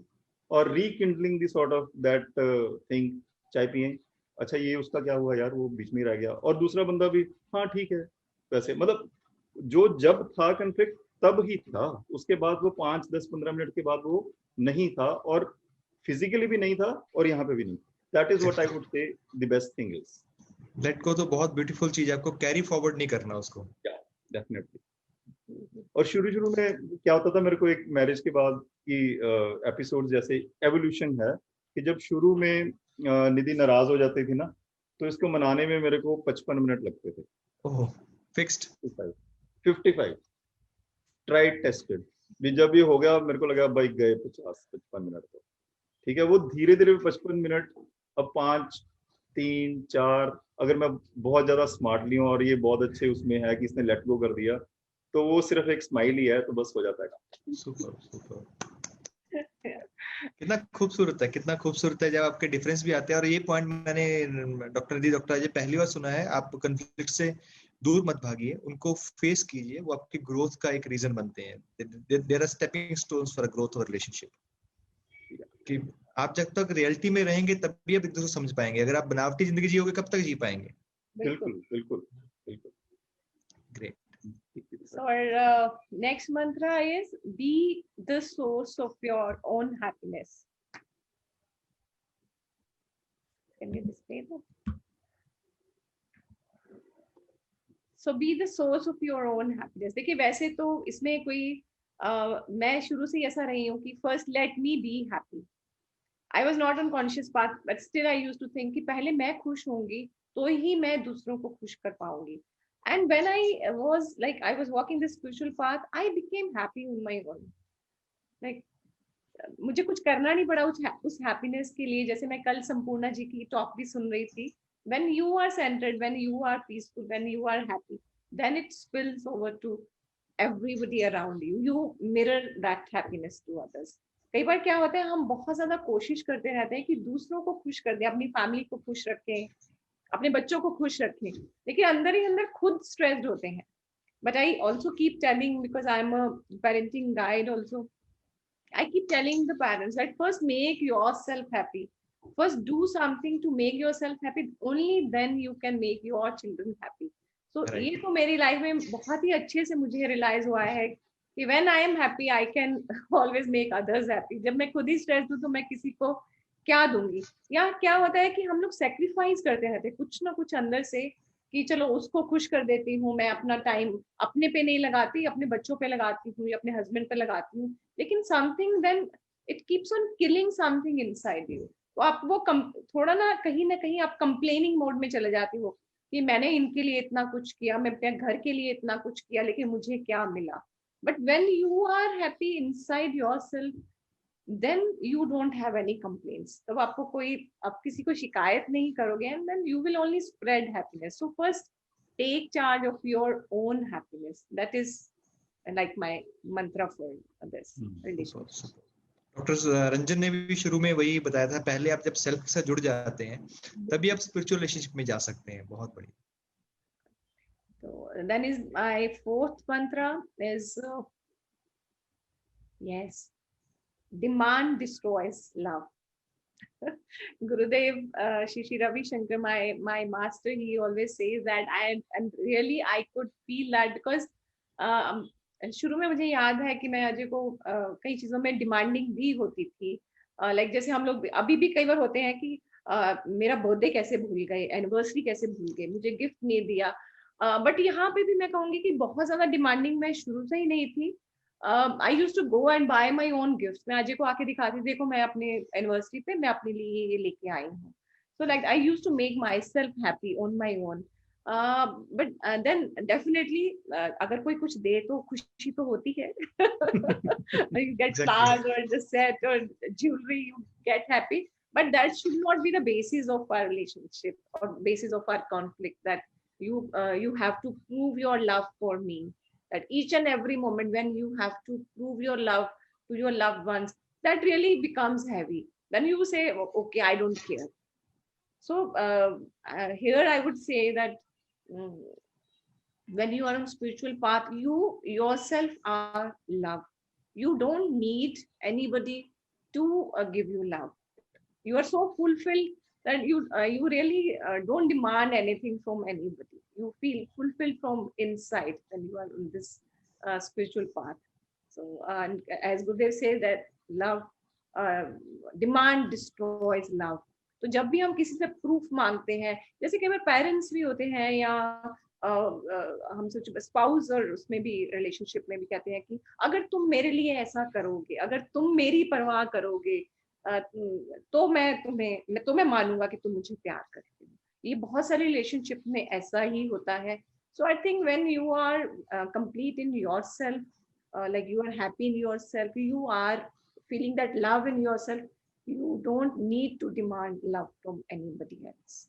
or rekindling the sort of that thing, चाय पिए, अच्छा ये उसका क्या हुआ यार, वो बीच में रह गया, और दूसरा बंदा भी हाँ ठीक है, वैसे मतलब जो जब था conflict तब ही था, उसके बाद वो 5 10 15 मिनट के बाद वो नहीं था, और फिजिकली भी नहीं था और यहाँ पे भी नहीं। That is what I would से the best thing is let go. तो बहुत ब्यूटीफुल चीज है, आपको कैरी फॉरवर्ड नहीं करना उसको। डेफिनेटली। और शुरू में क्या होता था, मेरे को एक मैरिज के बाद की एपिसोड जैसे एवोल्यूशन है कि जब शुरू में निधि नाराज हो जाती थी ना, तो इसको मनाने में मेरे को 55 मिनट लगते थे। ओह, फिक्स्ड 55 ट्राइड टेस्टेड भी। जब ये हो गया मेरे को लगा भाई गए 50-55 मिनट, तो ठीक है। वो धीरे धीरे 55 मिनट, अब 5 3 4, अगर मैं बहुत ज्यादा स्मार्टली हूँ और ये बहुत अच्छे उसमें है कि इसने लेट गो कर दिया, तो वो सिर्फ एक स्माइल ही है, तो बस हो जाता है। Super super. कितना खूबसूरत है, कितना खूबसूरत है जब आपके डिफरेंस भी आते हैं। और ये पॉइंट मैंने डॉक्टर अजय पहली बार सुना है। आप कंफ्लिक्ट से दूर मत भागिए, उनको फेस कीजिए, वो आपकी ग्रोथ का एक रीजन बनते हैं। There are stepping stones for growth of relationship. कि आप जब तक रियलिटी में रहेंगे तभी आप एक दूसरे को समझ पाएंगे। अगर आप बनावटी जिंदगी जियोगे कब तक जी पाएंगे? बिल्कुल बिल्कुल बिल्कुल। Great. So our next mantra is be the source of your own happiness. Can you display that? So be the source of your own happiness. देखिए वैसे तो इसमें कोई मैं शुरू से ऐसा रही हूँ कि first let me be happy. I was not on conscious path, but still I used to think कि पहले मैं खुश होंगी तो ही मैं दूसरों को खुश कर पाऊंगी. And when I was walking this spiritual path, I became happy on my own. Like मुझे कुछ करना नहीं पड़ा उस happiness के लिए. जैसे मैं कल संपूर्णा जी की talk भी सुन रही थी. When you are centered, when you are peaceful, when you are happy, then it spills over to everybody around you. You mirror that happiness to others. कई बार क्या होता है, हम बहुत ज्यादा कोशिश करते रहते हैं कि दूसरों को खुश कर दें, अपनी फैमिली को खुश रखें, अपने बच्चों को खुश रखें, लेकिन अंदर ही अंदर खुद स्ट्रेस्ड होते हैं. But I also keep telling, because I'm a parenting guide also, I keep telling the parents that first make yourself happy. First do something to make yourself happy. Only then you can make your children happy. So Right. ये तो मेरी life में बहुत ही अच्छे से मुझे realise हुआ है कि when I am happy, I can always make others happy. जब मैं खुद ही स्ट्रेस हूँ तो मैं किसी को क्या दूंगी? या क्या होता है कि हम लोग सेक्रीफाइस करते रहते हैं कुछ ना कुछ अंदर से कि चलो उसको खुश कर देती हूँ, मैं अपना टाइम अपने पे नहीं लगाती, अपने बच्चों पे लगाती हूँ या अपने हस्बैंड पे लगाती हूँ, लेकिन something then it keeps on killing something inside you. तो आप वो थोड़ा ना कहीं आप कंप्लेनिंग मोड में चले जाती हो कि मैंने इनके लिए इतना कुछ किया, मैं अपने घर के लिए इतना कुछ किया, लेकिन मुझे क्या मिला? But when you are happy inside yourself, then you don't have any complaints. तब आप किसी को शिकायत नहीं करोगे, and then you will only spread happiness. So first take charge of your own happiness. That is like my mantra for this relationship. Doctor Ranjan ने भी शुरू में वही बताया था, पहले आप जब सेल्फ के साथ जुड़ जाते हैं तभी आप स्पिरिचुअल रिलेशनशिप में जा सकते हैं. बहुत बढ़िया. So then is my fourth mantra is yes, demand destroys love. Gurudev, Shri Ravi Shankar, my master, he always says that, and really I could feel that because शुरू में मुझे याद है कि मैं अजय को कई चीजों में डिमांडिंग भी होती थी. लाइक जैसे हम लोग अभी भी कई बार होते हैं कि मेरा बर्थडे कैसे भूल गए, एनिवर्सरी कैसे भूल गए, मुझे गिफ्ट नहीं दिया. बट यहाँ पे भी मैं कहूंगी कि बहुत ज्यादा डिमांडिंग मैं शुरू से ही नहीं थी. I used to go and buy my own gifts. मैं अजय को आके दिखाती, देखो मैं अपने एनिवर्सरी पे मैं अपने लिए ये लेके आई हूँ. So like I used to make myself happy on my own. But then definitely अगर कोई कुछ दे तो खुशी तो होती है. You get flowers or the set or jewelry, you get happy. But that should not be the basis of our relationship or basis of our conflict. That you have to prove your love for me. That each and every moment when you have to prove your love to your loved ones, that really becomes heavy. Then you say, okay, I don't care. So here I would say that when you are on spiritual path, you yourself are love. You don't need anybody to give you love. You are so fulfilled that you really don't demand anything from anybody. You feel fulfilled from inside when you are on this spiritual path. So as Gurudev says that love demand destroys love. तो जब भी हम किसी से proof मांगते हैं, जैसे कई बार पेरेंट्स भी होते हैं या हम सोच स्पाउस और उसमें भी रिलेशनशिप में भी कहते हैं कि अगर तुम मेरे लिए ऐसा करोगे, अगर तुम मेरी परवाह करोगे तो मैं तुम्हें मानूंगा कि तुम मुझे प्यार करते हो. ये बहुत सारे रिलेशनशिप में ऐसा ही होता है. So I think when you are complete in yourself, like you are happy in yourself, you are feeling that love in yourself, you don't need to demand love from anybody else.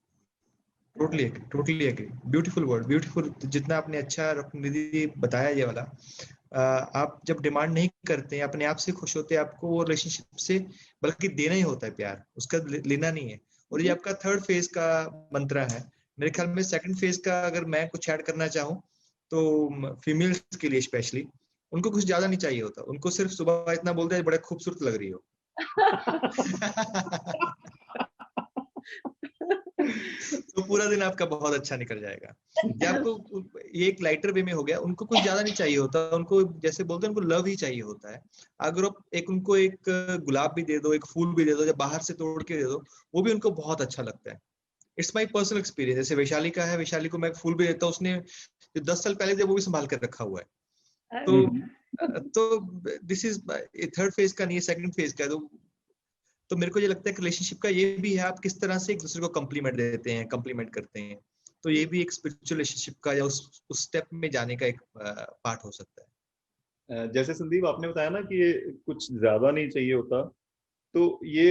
Totally agree. Beautiful word, beautiful. जितना आपने अच्छा निधि बताया ये वाला, आप जब demand नहीं करते हैं, अपने आप से खुश होते हैं, आपको वो रिलेशनशिप से बल्कि देना ही होता है प्यार, उसका लेना नहीं है. और ये आपका थर्ड फेज का मंत्र है मेरे ख्याल में सेकंड फेज का अगर मैं कुछ ऐड करना चाहूँ तो फीमेल्स के लिए स्पेशली उनको कुछ ज्यादा नहीं चाहिए होता, उनको सिर्फ सुबह इतना बोलते हैं बड़ा खूबसूरत लग रही हो। तो पूरा दिन आपका बहुत अच्छा निकल जाएगा। या आपको ये एक लाइटर वे में हो गया, उनको कुछ ज्यादा नहीं चाहिए होता, उनको जैसे बोलते हैं उनको लव ही चाहिए होता है। अगर आप उनको एक गुलाब भी दे दो, एक फूल भी दे दो, जब बाहर से तोड़ के दे दो, वो भी उनको बहुत अच्छा लगता है। It's my personal experience. जैसे वैशाली का है, वैशाली को मैं फूल भी देता हूँ, उसने 10 साल पहले जब वो भी संभाल कर रखा हुआ है। तो दिस इज थर्ड फेज का नहीं है, सेकंड फेज का। तो मेरे को ये लगता है कि रिलेशनशिप का ये भी है, आप किस तरह से एक दूसरे को कम्प्लीमेंट देते हैं, कम्प्लीमेंट करते हैं। तो ये भी एक स्पिरिचुअल रिलेशनशिप का या उस स्टेप में जाने का एक पार्ट हो सकता है। जैसे संदीप आपने बताया ना कि ये कुछ ज्यादा नहीं चाहिए होता, तो ये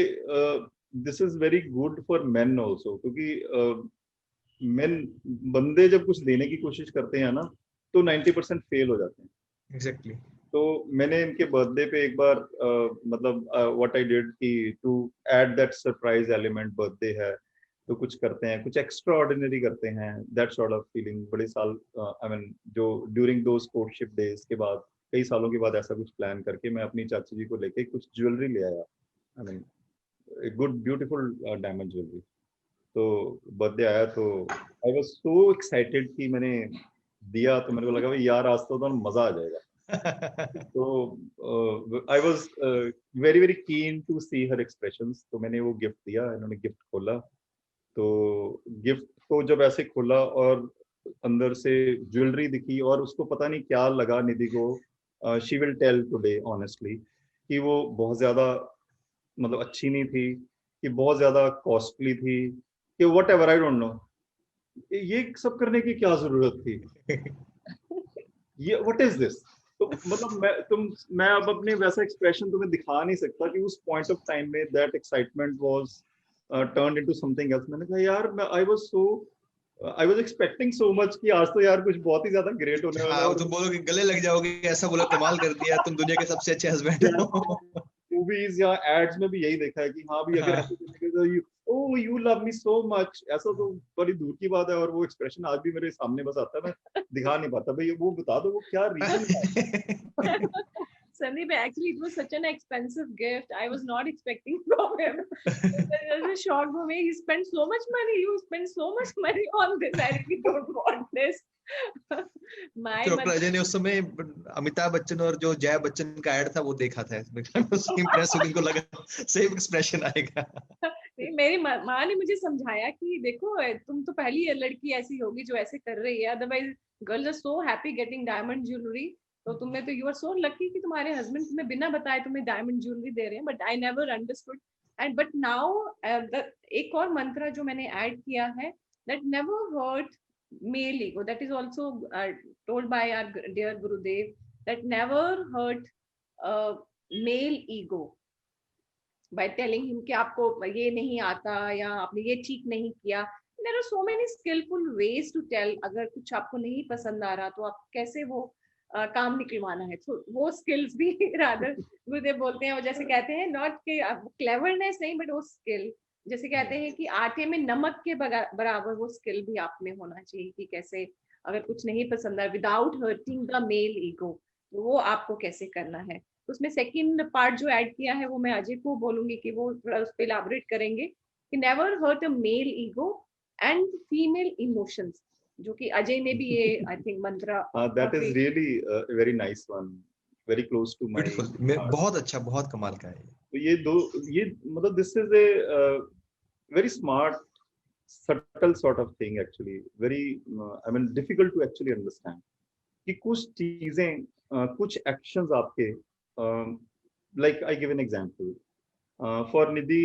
this is very good for main also, क्योंकि मेन बंदे जब कुछ देने की कोशिश करते हैं ना तो 90% फेल हो जाते हैं। एग्जैक्टली। तो मैंने इनके बर्थडे पे एक बार मतलब व्हाट आई डिड कि to add that surprise element, birthday है तो कुछ करते हैं, कुछ एक्स्ट्रा ऑर्डिनरी करते हैं, दैट सॉर्ट ऑफ फीलिंग। बड़े साल आई मीन जो ड्यूरिंग दोस कोर्टशिप डेज के बाद कई सालों के बाद ऐसा कुछ प्लान करके मैं अपनी चाची जी को लेके कुछ ज्वेलरी ले आया, I mean good beautiful diamond jewellery. तो बर्थडे आया तो आई वाज सो एक्साइटेड कि मैंने दिया, तो मेरे को लगा भाई यार आज तो मजा आ जाएगा। तो I was very very keen to see her expressions. तो मैंने वो गिफ्ट दिया, इन्होंने गिफ्ट खोला, तो गिफ्ट को जब ऐसे खोला और अंदर से ज्वेलरी दिखी और उसको पता नहीं क्या लगा निधि को, she will tell today honestly कि वो बहुत ज्यादा मतलब अच्छी नहीं थी, कि बहुत ज्यादा कॉस्टली थी, कि what ever, I don't no ये सब करने की क्या जरूरत थी, ये व्हाट इज दिस। तो मतलब मैं अब अपने वैसा एक्सप्रेशन तुम्हें दिखा नहीं सकता कि उस पॉइंट ऑफ टाइम में that excitement was turned into something else. मैंने कहा यार I was expecting so much कि आज तो यार कुछ बहुत ही ज्यादा ग्रेट होने वाला है। तुम बोलोगे गले लग जाओगे, ऐसा बोला कमाल कर दिया, तुम दुनिया के सबसे अच्छे हस्बैंड हो। मूवीज या एड्स में भी यही देखा है कि हाँ भी अगर ऐसे तो you love me so much, ऐसा तो बड़ी दूर की बात है। और वो एक्सप्रेशन आज भी मेरे सामने बस आता है, मैं दिखा नहीं पाता भाई, वो बता दो वो क्या रीजन है। Sandeep, actually, it was such an expensive gift. I was not expecting from him. It was a shock for me. He spent so much money. You spent so much money on this. I really don't want this. Doctor Ajay ने उस समय अमिताभ बच्चन और जो जया बच्चन का add था वो देखा था, सेम प्रेस को लगा सेम एक्सप्रेशन आएगा। मेरी माँ ने मुझे समझाया कि देखो तुम तो पहली लड़की ऐसी होगी जो ऐसे कर रही है, otherwise girls are so happy getting diamond jewellery. तो तुम्हें तो यू आर सो लकी कि तुम्हारे हस्बैंड तुम्हें बिना बताए तुम्हें डायमंड ज्वेलरी दे रहे हैं। But I never understood and but now एक और मंत्र जो मैंने ऐड किया है, that never hurt male ego, that is also told by our dear Gurudev, that never hurt male ego by telling him कि आपको ये नहीं आता या आपने ये ठीक नहीं किया। There are so many skillful ways to tell, अगर कुछ आपको नहीं पसंद आ रहा तो आप कैसे वो काम निकलवाना है। तो वो स्किल्स भी रादर गुरुदेव बोलते हैं, वो जैसे कहते हैं नॉट कि क्लेवरनेस नहीं बट वो स्किल, जैसे कहते हैं कि आटे में नमक के बराबर वो स्किल भी आप में होना चाहिए कि कैसे अगर कुछ नहीं पसंद है without hurting the male ego, तो वो आपको कैसे करना है। तो उसमें सेकंड पार्ट जो ऐड किया है वो मैं अजय को बोलूंगी कि वो थोड़ा उस पर इलाबोरेट करेंगे कि never hurt a male ego and female emotions, जो कि अजय ने भी ये आई थिंक मंत्र that is really very nice one, very close to my, बहुत अच्छा, बहुत कमाल का है। तो ये मतलब this is a very smart subtle sort of thing, actually very I mean difficult to actually understand कि कुछ चीजें कुछ actions आपके like I give an example for Nidhi,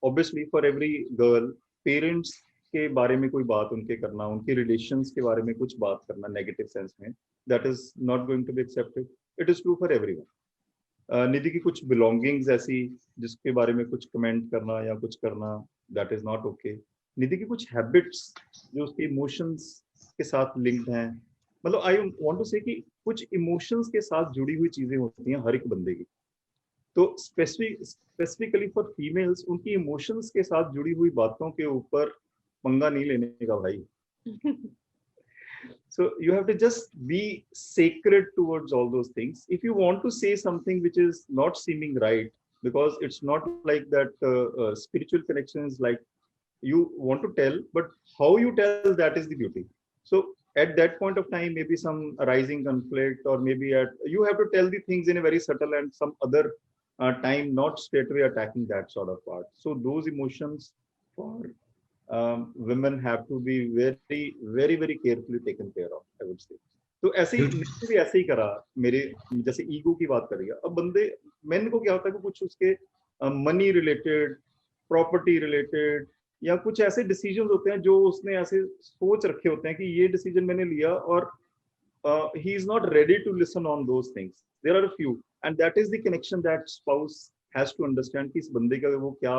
obviously for every girl parents के बारे में कोई बात उनके करना, उनके relations के बारे में कुछ बात करना negative sense में, that is not going to be accepted. It is true for everyone. निधि की कुछ बिलोंगिंग्स ऐसी जिसके बारे में कुछ कमेंट करना या कुछ करना, दैट इज नॉट ओके। निधि की कुछ हैबिट्स जो उसके इमोशंस के साथ लिंक्ड हैं, मतलब आई वांट टू से कि कुछ इमोशंस के साथ जुड़ी हुई चीजें होती हैं हर एक बंदे की। तो स्पेसिफिकली फॉर फीमेल्स उनकी इमोशंस के साथ जुड़ी हुई बातों के ऊपर पंगा नहीं लेने का भाई. So you have to just be sacred towards all those things. If you want to say something which is not seeming right, because it's not like that spiritual connection is like you want to tell, but how you tell, that is the beauty. So at that point of time, maybe some arising conflict, or maybe you have to tell the things in a very subtle and some other time, not straight away attacking that sort of part. So those emotions for women have to be very, very, very carefully taken care of, I would say. तो ऐसे ही मैंने भी ऐसे ही करा. मेरे जैसे ego की बात करिए, अब बंदे मैन को क्या होता है कि कुछ उसके मनी रिलेटेड, प्रॉपर्टी रिलेटेड, या कुछ ऐसे डिसीजंस होते हैं जो उसने ऐसे सोच रखे होते हैं कि ये डिसीजन मैंने लिया, और he is not ready to listen on those things. There are a few, and that is the connection that spouse has to understand कि इस बंदे का वो क्या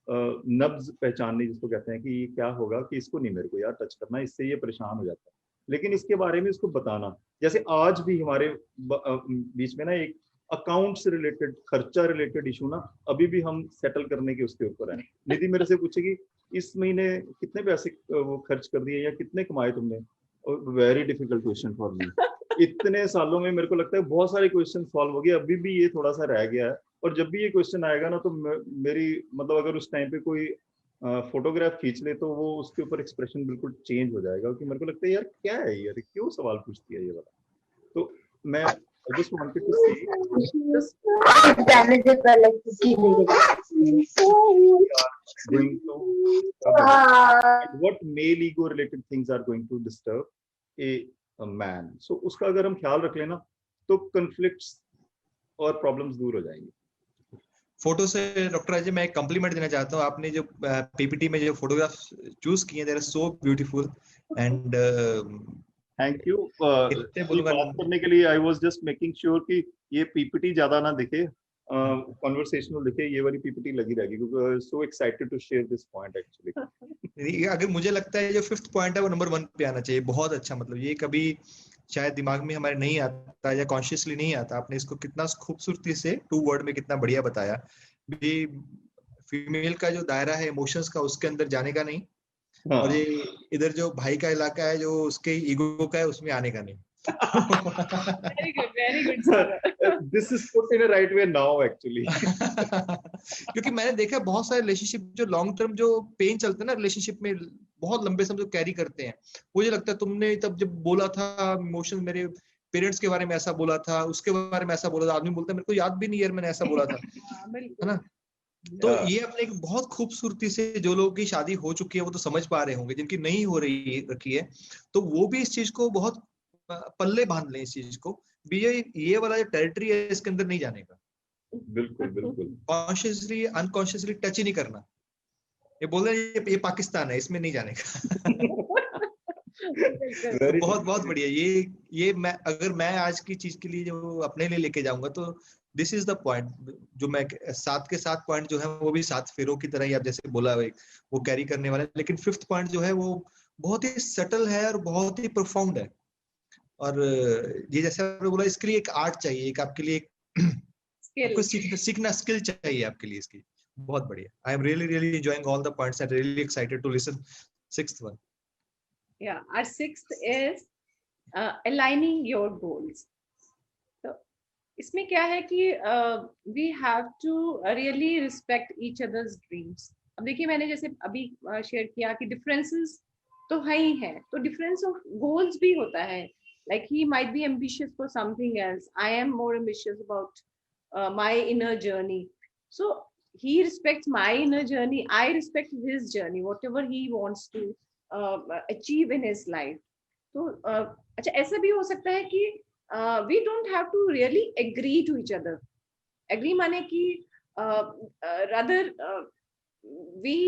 नब्ज पहचाननी, जिसको कहते हैं कि ये क्या होगा कि इसको नहीं मेरे को यार टच करना, इससे ये परेशान हो जाता है. लेकिन इसके बारे में इसको बताना, जैसे आज भी हमारे बीच में ना एक अकाउंट से रिलेटेड, खर्चा रिलेटेड इशू ना अभी भी हम सेटल करने के उसके ऊपर है. निधि मेरे से पूछेगी इस महीने कितने पैसे वो खर्च कर दिए या कितने कमाए तुमने. Very difficult question for me. इतने सालों में मेरे को लगता है बहुत सारे क्वेश्चन सॉल्व हो गए, अभी भी ये थोड़ा सा रह गया है. और जब भी ये क्वेश्चन आएगा ना, तो मेरी मतलब अगर उस टाइम पे कोई फोटोग्राफ खींच ले तो वो उसके ऊपर एक्सप्रेशन बिल्कुल चेंज हो जाएगा, क्योंकि मेरे को लगता है यार क्या है यार, क्यों सवाल पूछती है ये वाला. तो मैं just wanted to say going to what male ego related things are going to disturb a man. So उसका अगर हम ख्याल रख लेना तो conflicts और प्रॉब्लम्स दूर हो जाएंगी. फोटो से डॉक्टर अजय मैं एक कॉम्प्लीमेंट देना चाहता हूँ. आपने जो पीपीटी में जो फोटोग्राफ चूज किए, they are so beautiful and thank you. बात करने के लिए I was just making sure कि ये पीपीटी ज्यादा ना दिखे, कन्वर्सेशनल दिखे. ये वाली पीपीटी लगी रहेगी क्योंकि so excited to share this point actually. अगर मुझे लगता है जो 5th पॉइंट है वो नंबर 1 पे आना चाहिए. बहुत अच्छा, मतलब ये कभी शायद दिमाग में हमारे नहीं आता या कॉन्शियसली नहीं आता. आपने इसको कितना खूबसूरती से 2 वर्ड में कितना बढ़िया बताया. भी फीमेल का जो दायरा है इमोशंस का, उसके अंदर जाने का नहीं. हाँ. और ये इधर जो भाई का इलाका है जो उसके ईगो का है, उसमें आने का नहीं. very good sir. This is put in a right way now actually. क्योंकि मैंने देखा बहुत सारे रिलेशनशिप जो लॉन्ग टर्म जो पेन चलते हैं ना रिलेशनशिप में, बहुत लंबे समय तक कैरी करते हैं. मुझे लगता है तुमने तब जब बोला था इमोशन, मेरे पेरेंट्स के बारे में ऐसा बोला था, उसके बारे में ऐसा बोला था. आदमी बोलता है मेरे को याद भी नहीं यार मैंने ऐसा बोला था. है ना. तो ये अपने एक बहुत खूबसूरती से जो लोगों की शादी हो चुकी है वो तो समझ पा रहे होंगे, जिनकी नहीं हो रही है तो वो भी इस चीज को बहुत पल्ले बांध लें. इस चीज को भी ये वाला जो टेरिटरी है इसके अंदर नहीं जाने का. बिल्कुल बिल्कुल. कॉन्शियसली अनकॉन्शियसली टच ही नहीं करना. ये बोल रहे हैं ये पाकिस्तान है, इसमें नहीं जाने का. तो बहुत बहुत बढ़िया. ये मैं आज की चीज के लिए जो अपने लिए लेके जाऊंगा तो दिस इज द पॉइंट. जो मैं 7 के 7 पॉइंट जो है वो भी 7 फेरों की तरह ही आप जैसे बोला वो कैरी करने वाला है. लेकिन 5th पॉइंट जो है वो बहुत ही सटल है और बहुत ही प्रोफाउंड है. और ये जैसे आपने बोला इसके लिए एक आर्ट चाहिए, एक आपके लिए आपको सीखना स्किल चाहिए आपके लिए इसकी. बहुत बढ़िया. I am really enjoying all the points and really excited to listen 6th one. Yeah, our 6th is aligning your goals. So इसमें क्या है कि we have to really respect each other's dreams. अब देखिए मैंने जैसे अभी शेयर किया कि differences तो है ही है, तो difference of goals भी होता है. Like he might be ambitious for something else. I am more ambitious about my inner journey. So he respects my inner journey. I respect his journey, whatever he wants to achieve in his life. तो अच्छा ऐसा भी हो सकता है कि we don't have to really agree to each other. Agree माने कि rather we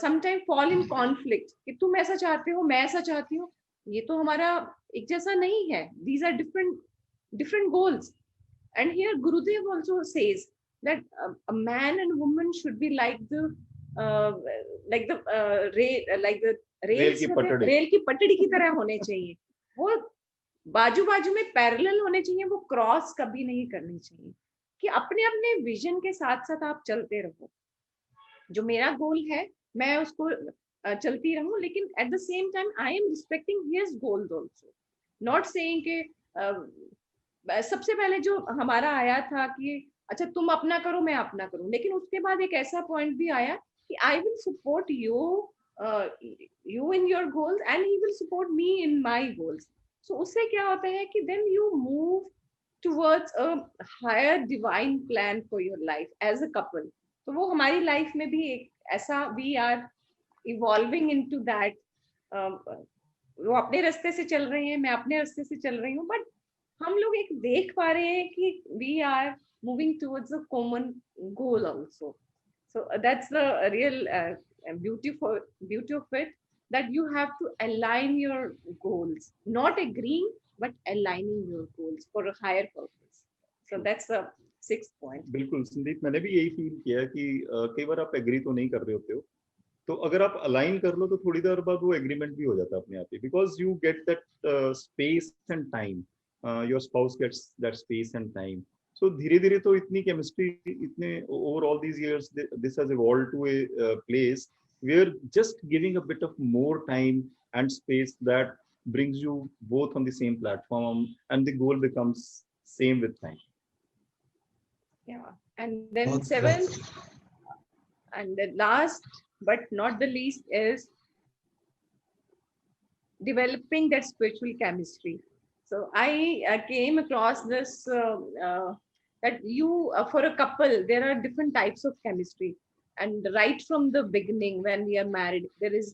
sometimes fall in conflict कि तुम ऐसा चाहते हो, मैं ऐसा चाहती हूँ, ये तो हमारा एक जैसा नहीं है. These are different goals. And here Gurudev also says that a man and woman should be like the rail की पटड़ी की तरह होने चाहिए. वो बाजू बाजू में पैरेलल होने चाहिए, वो क्रॉस कभी नहीं करनी चाहिए. कि अपने अपने विजन के साथ साथ आप चलते रहो. जो मेरा गोल है मैं उसको चलती रहूं, लेकिन at the same time I am respecting his goals also, not saying के सबसे पहले जो हमारा आया था कि अच्छा तुम अपना करो मैं अपना करूं, लेकिन उसके बाद एक ऐसा पॉइंट भी आया कि I will support you in your goals and he will support me in my goals. So उससे क्या होता है कि then you move towards a higher divine plan for your life as a couple. तो वो हमारी लाइफ में भी एक ऐसा, we are evolving into that. वो अपने रास्ते से चल रहे हैं, मैं अपने रास्ते से चल रही हूँ, बट हम लोग एक देख पा रहे हैं कि we are moving towards a common goal also. So that's the real beauty of it, that you have to align your goals, not agreeing but aligning your goals for a higher purpose. So that's the 6th point. बिल्कुल संदीप, मैंने भी यही feel किया कि कई बार आप agree तो नहीं कर रहे होते हो, तो अगर आप अलाइन कर लो तो थोड़ी देर बाद वो एग्रीमेंट भी हो जाता है अपने आप ही, because you get that space and time, your spouse gets that space and time. So धीरे धीरे तो इतनी केमिस्ट्री, इतने over all these years this has evolved to a place where just giving a bit of more time and space that brings you both on the same platform, and the goal becomes same with time. Yeah, and then 7th and the last but not the least is developing that spiritual chemistry. So I came across this that you for a couple there are different types of chemistry, and right from the beginning when we are married there is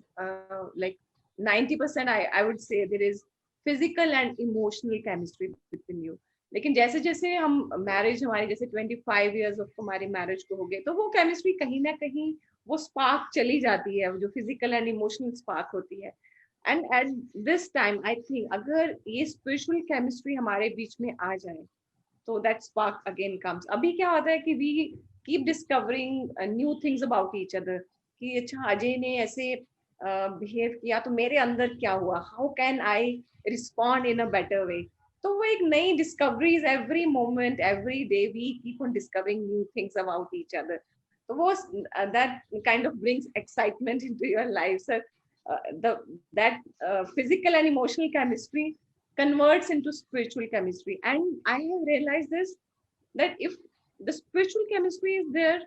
like 90% I would say there is physical and emotional chemistry between you. लेकिन जैसे जैसे हम marriage हमारी जैसे 25 years of हमारी marriage को हो गए, तो वो केमिस्ट्री कहीं ना कहीं वो स्पार्क चली जाती है, जो फिजिकल एंड इमोशनल स्पार्क होती है. And at this time I think अगर ये स्पिरिचुअल केमिस्ट्री हमारे बीच में आ जाए तो that spark again comes. अभी क्या होता है कि we keep discovering new things about each other, कि अच्छा अजय ने ऐसे behave किया तो मेरे अंदर क्या हुआ, how can I respond in a better way. तो वो एक नई discoveries every moment, every day we keep on discovering new things about each other. तो वो that kind of brings excitement into your life. So that physical and emotional chemistry converts into spiritual chemistry. And I have realized this, that if the spiritual chemistry is there,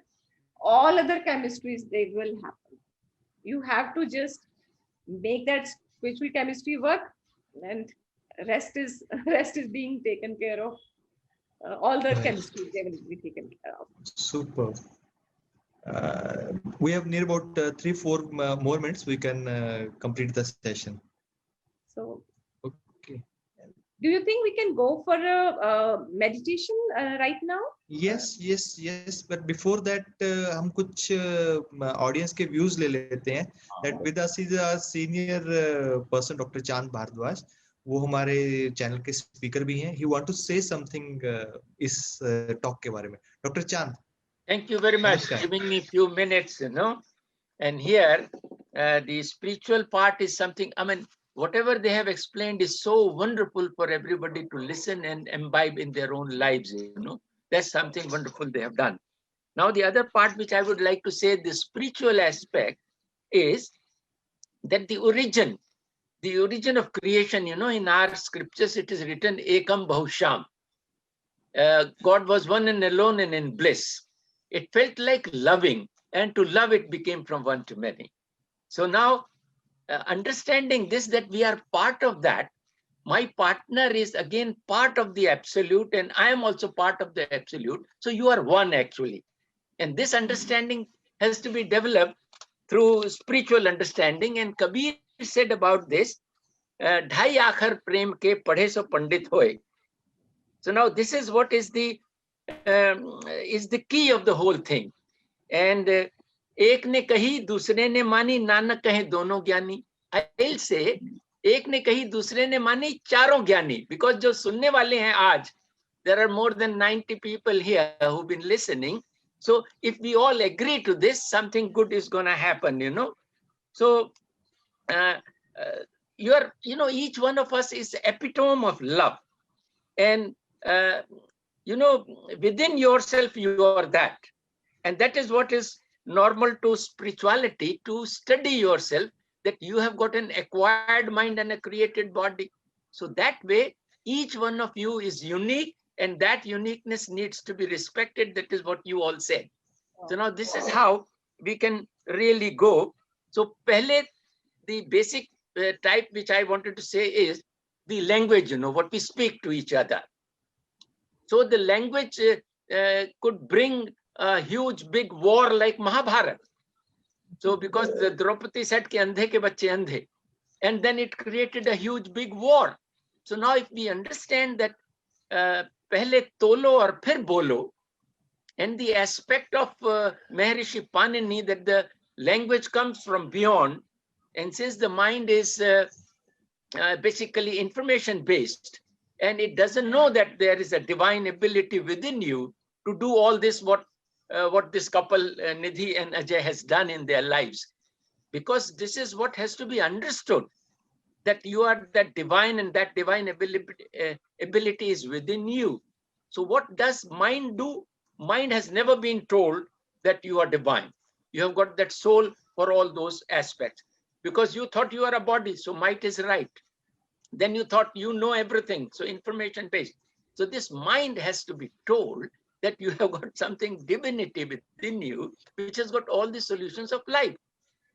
all other chemistries, they will happen. You have to just make that spiritual chemistry work, and rest is being taken care of. All the chemistry they will be taken care of. Super. We have near about 3-4 more minutes. We can complete the session. So okay. Do you think we can go for a meditation right now? Yes. But before that, हम कुछ audience के views ले लेते हैं. That with us is a senior person, Dr. Chand Bhardwaj. वो हमारे channel के speaker भी हैं. He want to say something इस talk के बारे में. Dr. Chand. Thank you very much for giving me a few minutes, And here, the spiritual part is something, I mean, whatever they have explained is so wonderful for everybody to listen and imbibe in their own lives, That's something wonderful they have done. Now, the other part which I would like to say, the spiritual aspect, is that the origin of creation, in our scriptures, it is written, Ekam Bahusham. God was one and alone and in bliss. It felt like loving, and to love it became from one to many. So now, understanding this, that we are part of that, my partner is again part of the absolute, and I am also part of the absolute. So you are one actually. And this understanding has to be developed through spiritual understanding. And Kabir said about this, "Dhai aakhar prem ke padhe so pandit hoye." So now this is what is the key of the whole thing. And एक ने कही दूसरे ने मानी, नानक कहे दोनों ज्ञानी. I'll say एक ने कही दूसरे ने मानी, चारों ज्ञानी. Because जो सुनने वाले हैं आज, there are more than 90 people here who've been listening. So if we all agree to this, something good is going to happen, So each one of us is the epitome of love. And, within yourself, you are that. And that is what is normal to spirituality to study yourself, that you have got an acquired mind and a created body. So that way, each one of you is unique, and that uniqueness needs to be respected. That is what you all said. So now this is how we can really go. So pehle, the basic type which I wanted to say is the language, what we speak to each other. So the language could bring a huge big war like Mahabharata. So because the Draupadi said ki andhe ke bacche andhe, and then it created a huge big war. So now if we understand that pehle tolo aur phir bolo, and the aspect of Maharishi Panini, that the language comes from beyond, and since the mind is basically information based, and it doesn't know that there is a divine ability within you to do all this, what this couple Nidhi and Ajay has done in their lives, because this is what has to be understood, that you are that divine, and that divine ability is within you. So what does mind do? Mind has never been told that you are divine. You have got that soul for all those aspects, because you thought you are a body, so might is right. Then you thought you know everything, so information based. So this mind has to be told that you have got something divinity within you, which has got all the solutions of life,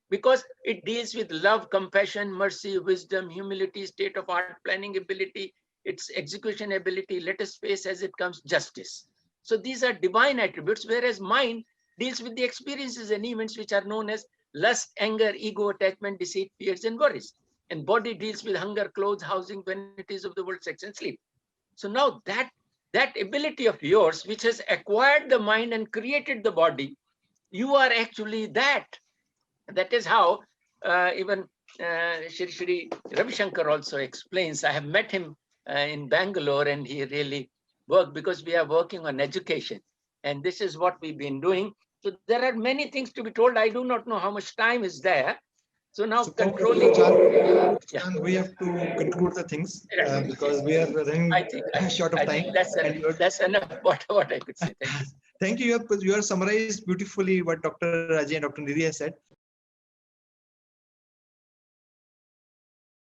because it deals with love, compassion, mercy, wisdom, humility, state of art, planning ability, its execution ability, let us face as it comes, justice. So these are divine attributes, whereas mind deals with the experiences and events which are known as lust, anger, ego, attachment, deceit, fears, and worries. And body deals with hunger, clothes, housing, vanities of the world, sex, and sleep. So now that ability of yours, which has acquired the mind and created the body, you are actually that. That is how even Shri Ravi Shankar also explains. I have met him in Bangalore, and he really worked, because we are working on education, and this is what we've been doing. So there are many things to be told. I do not know how much time is there. So now controlling. Chan, we have to conclude the things because we are running short of time. That's enough what I could say. Thank you. Thank you. You have summarized beautifully what Dr. Ajay and Dr. Nidhi has said.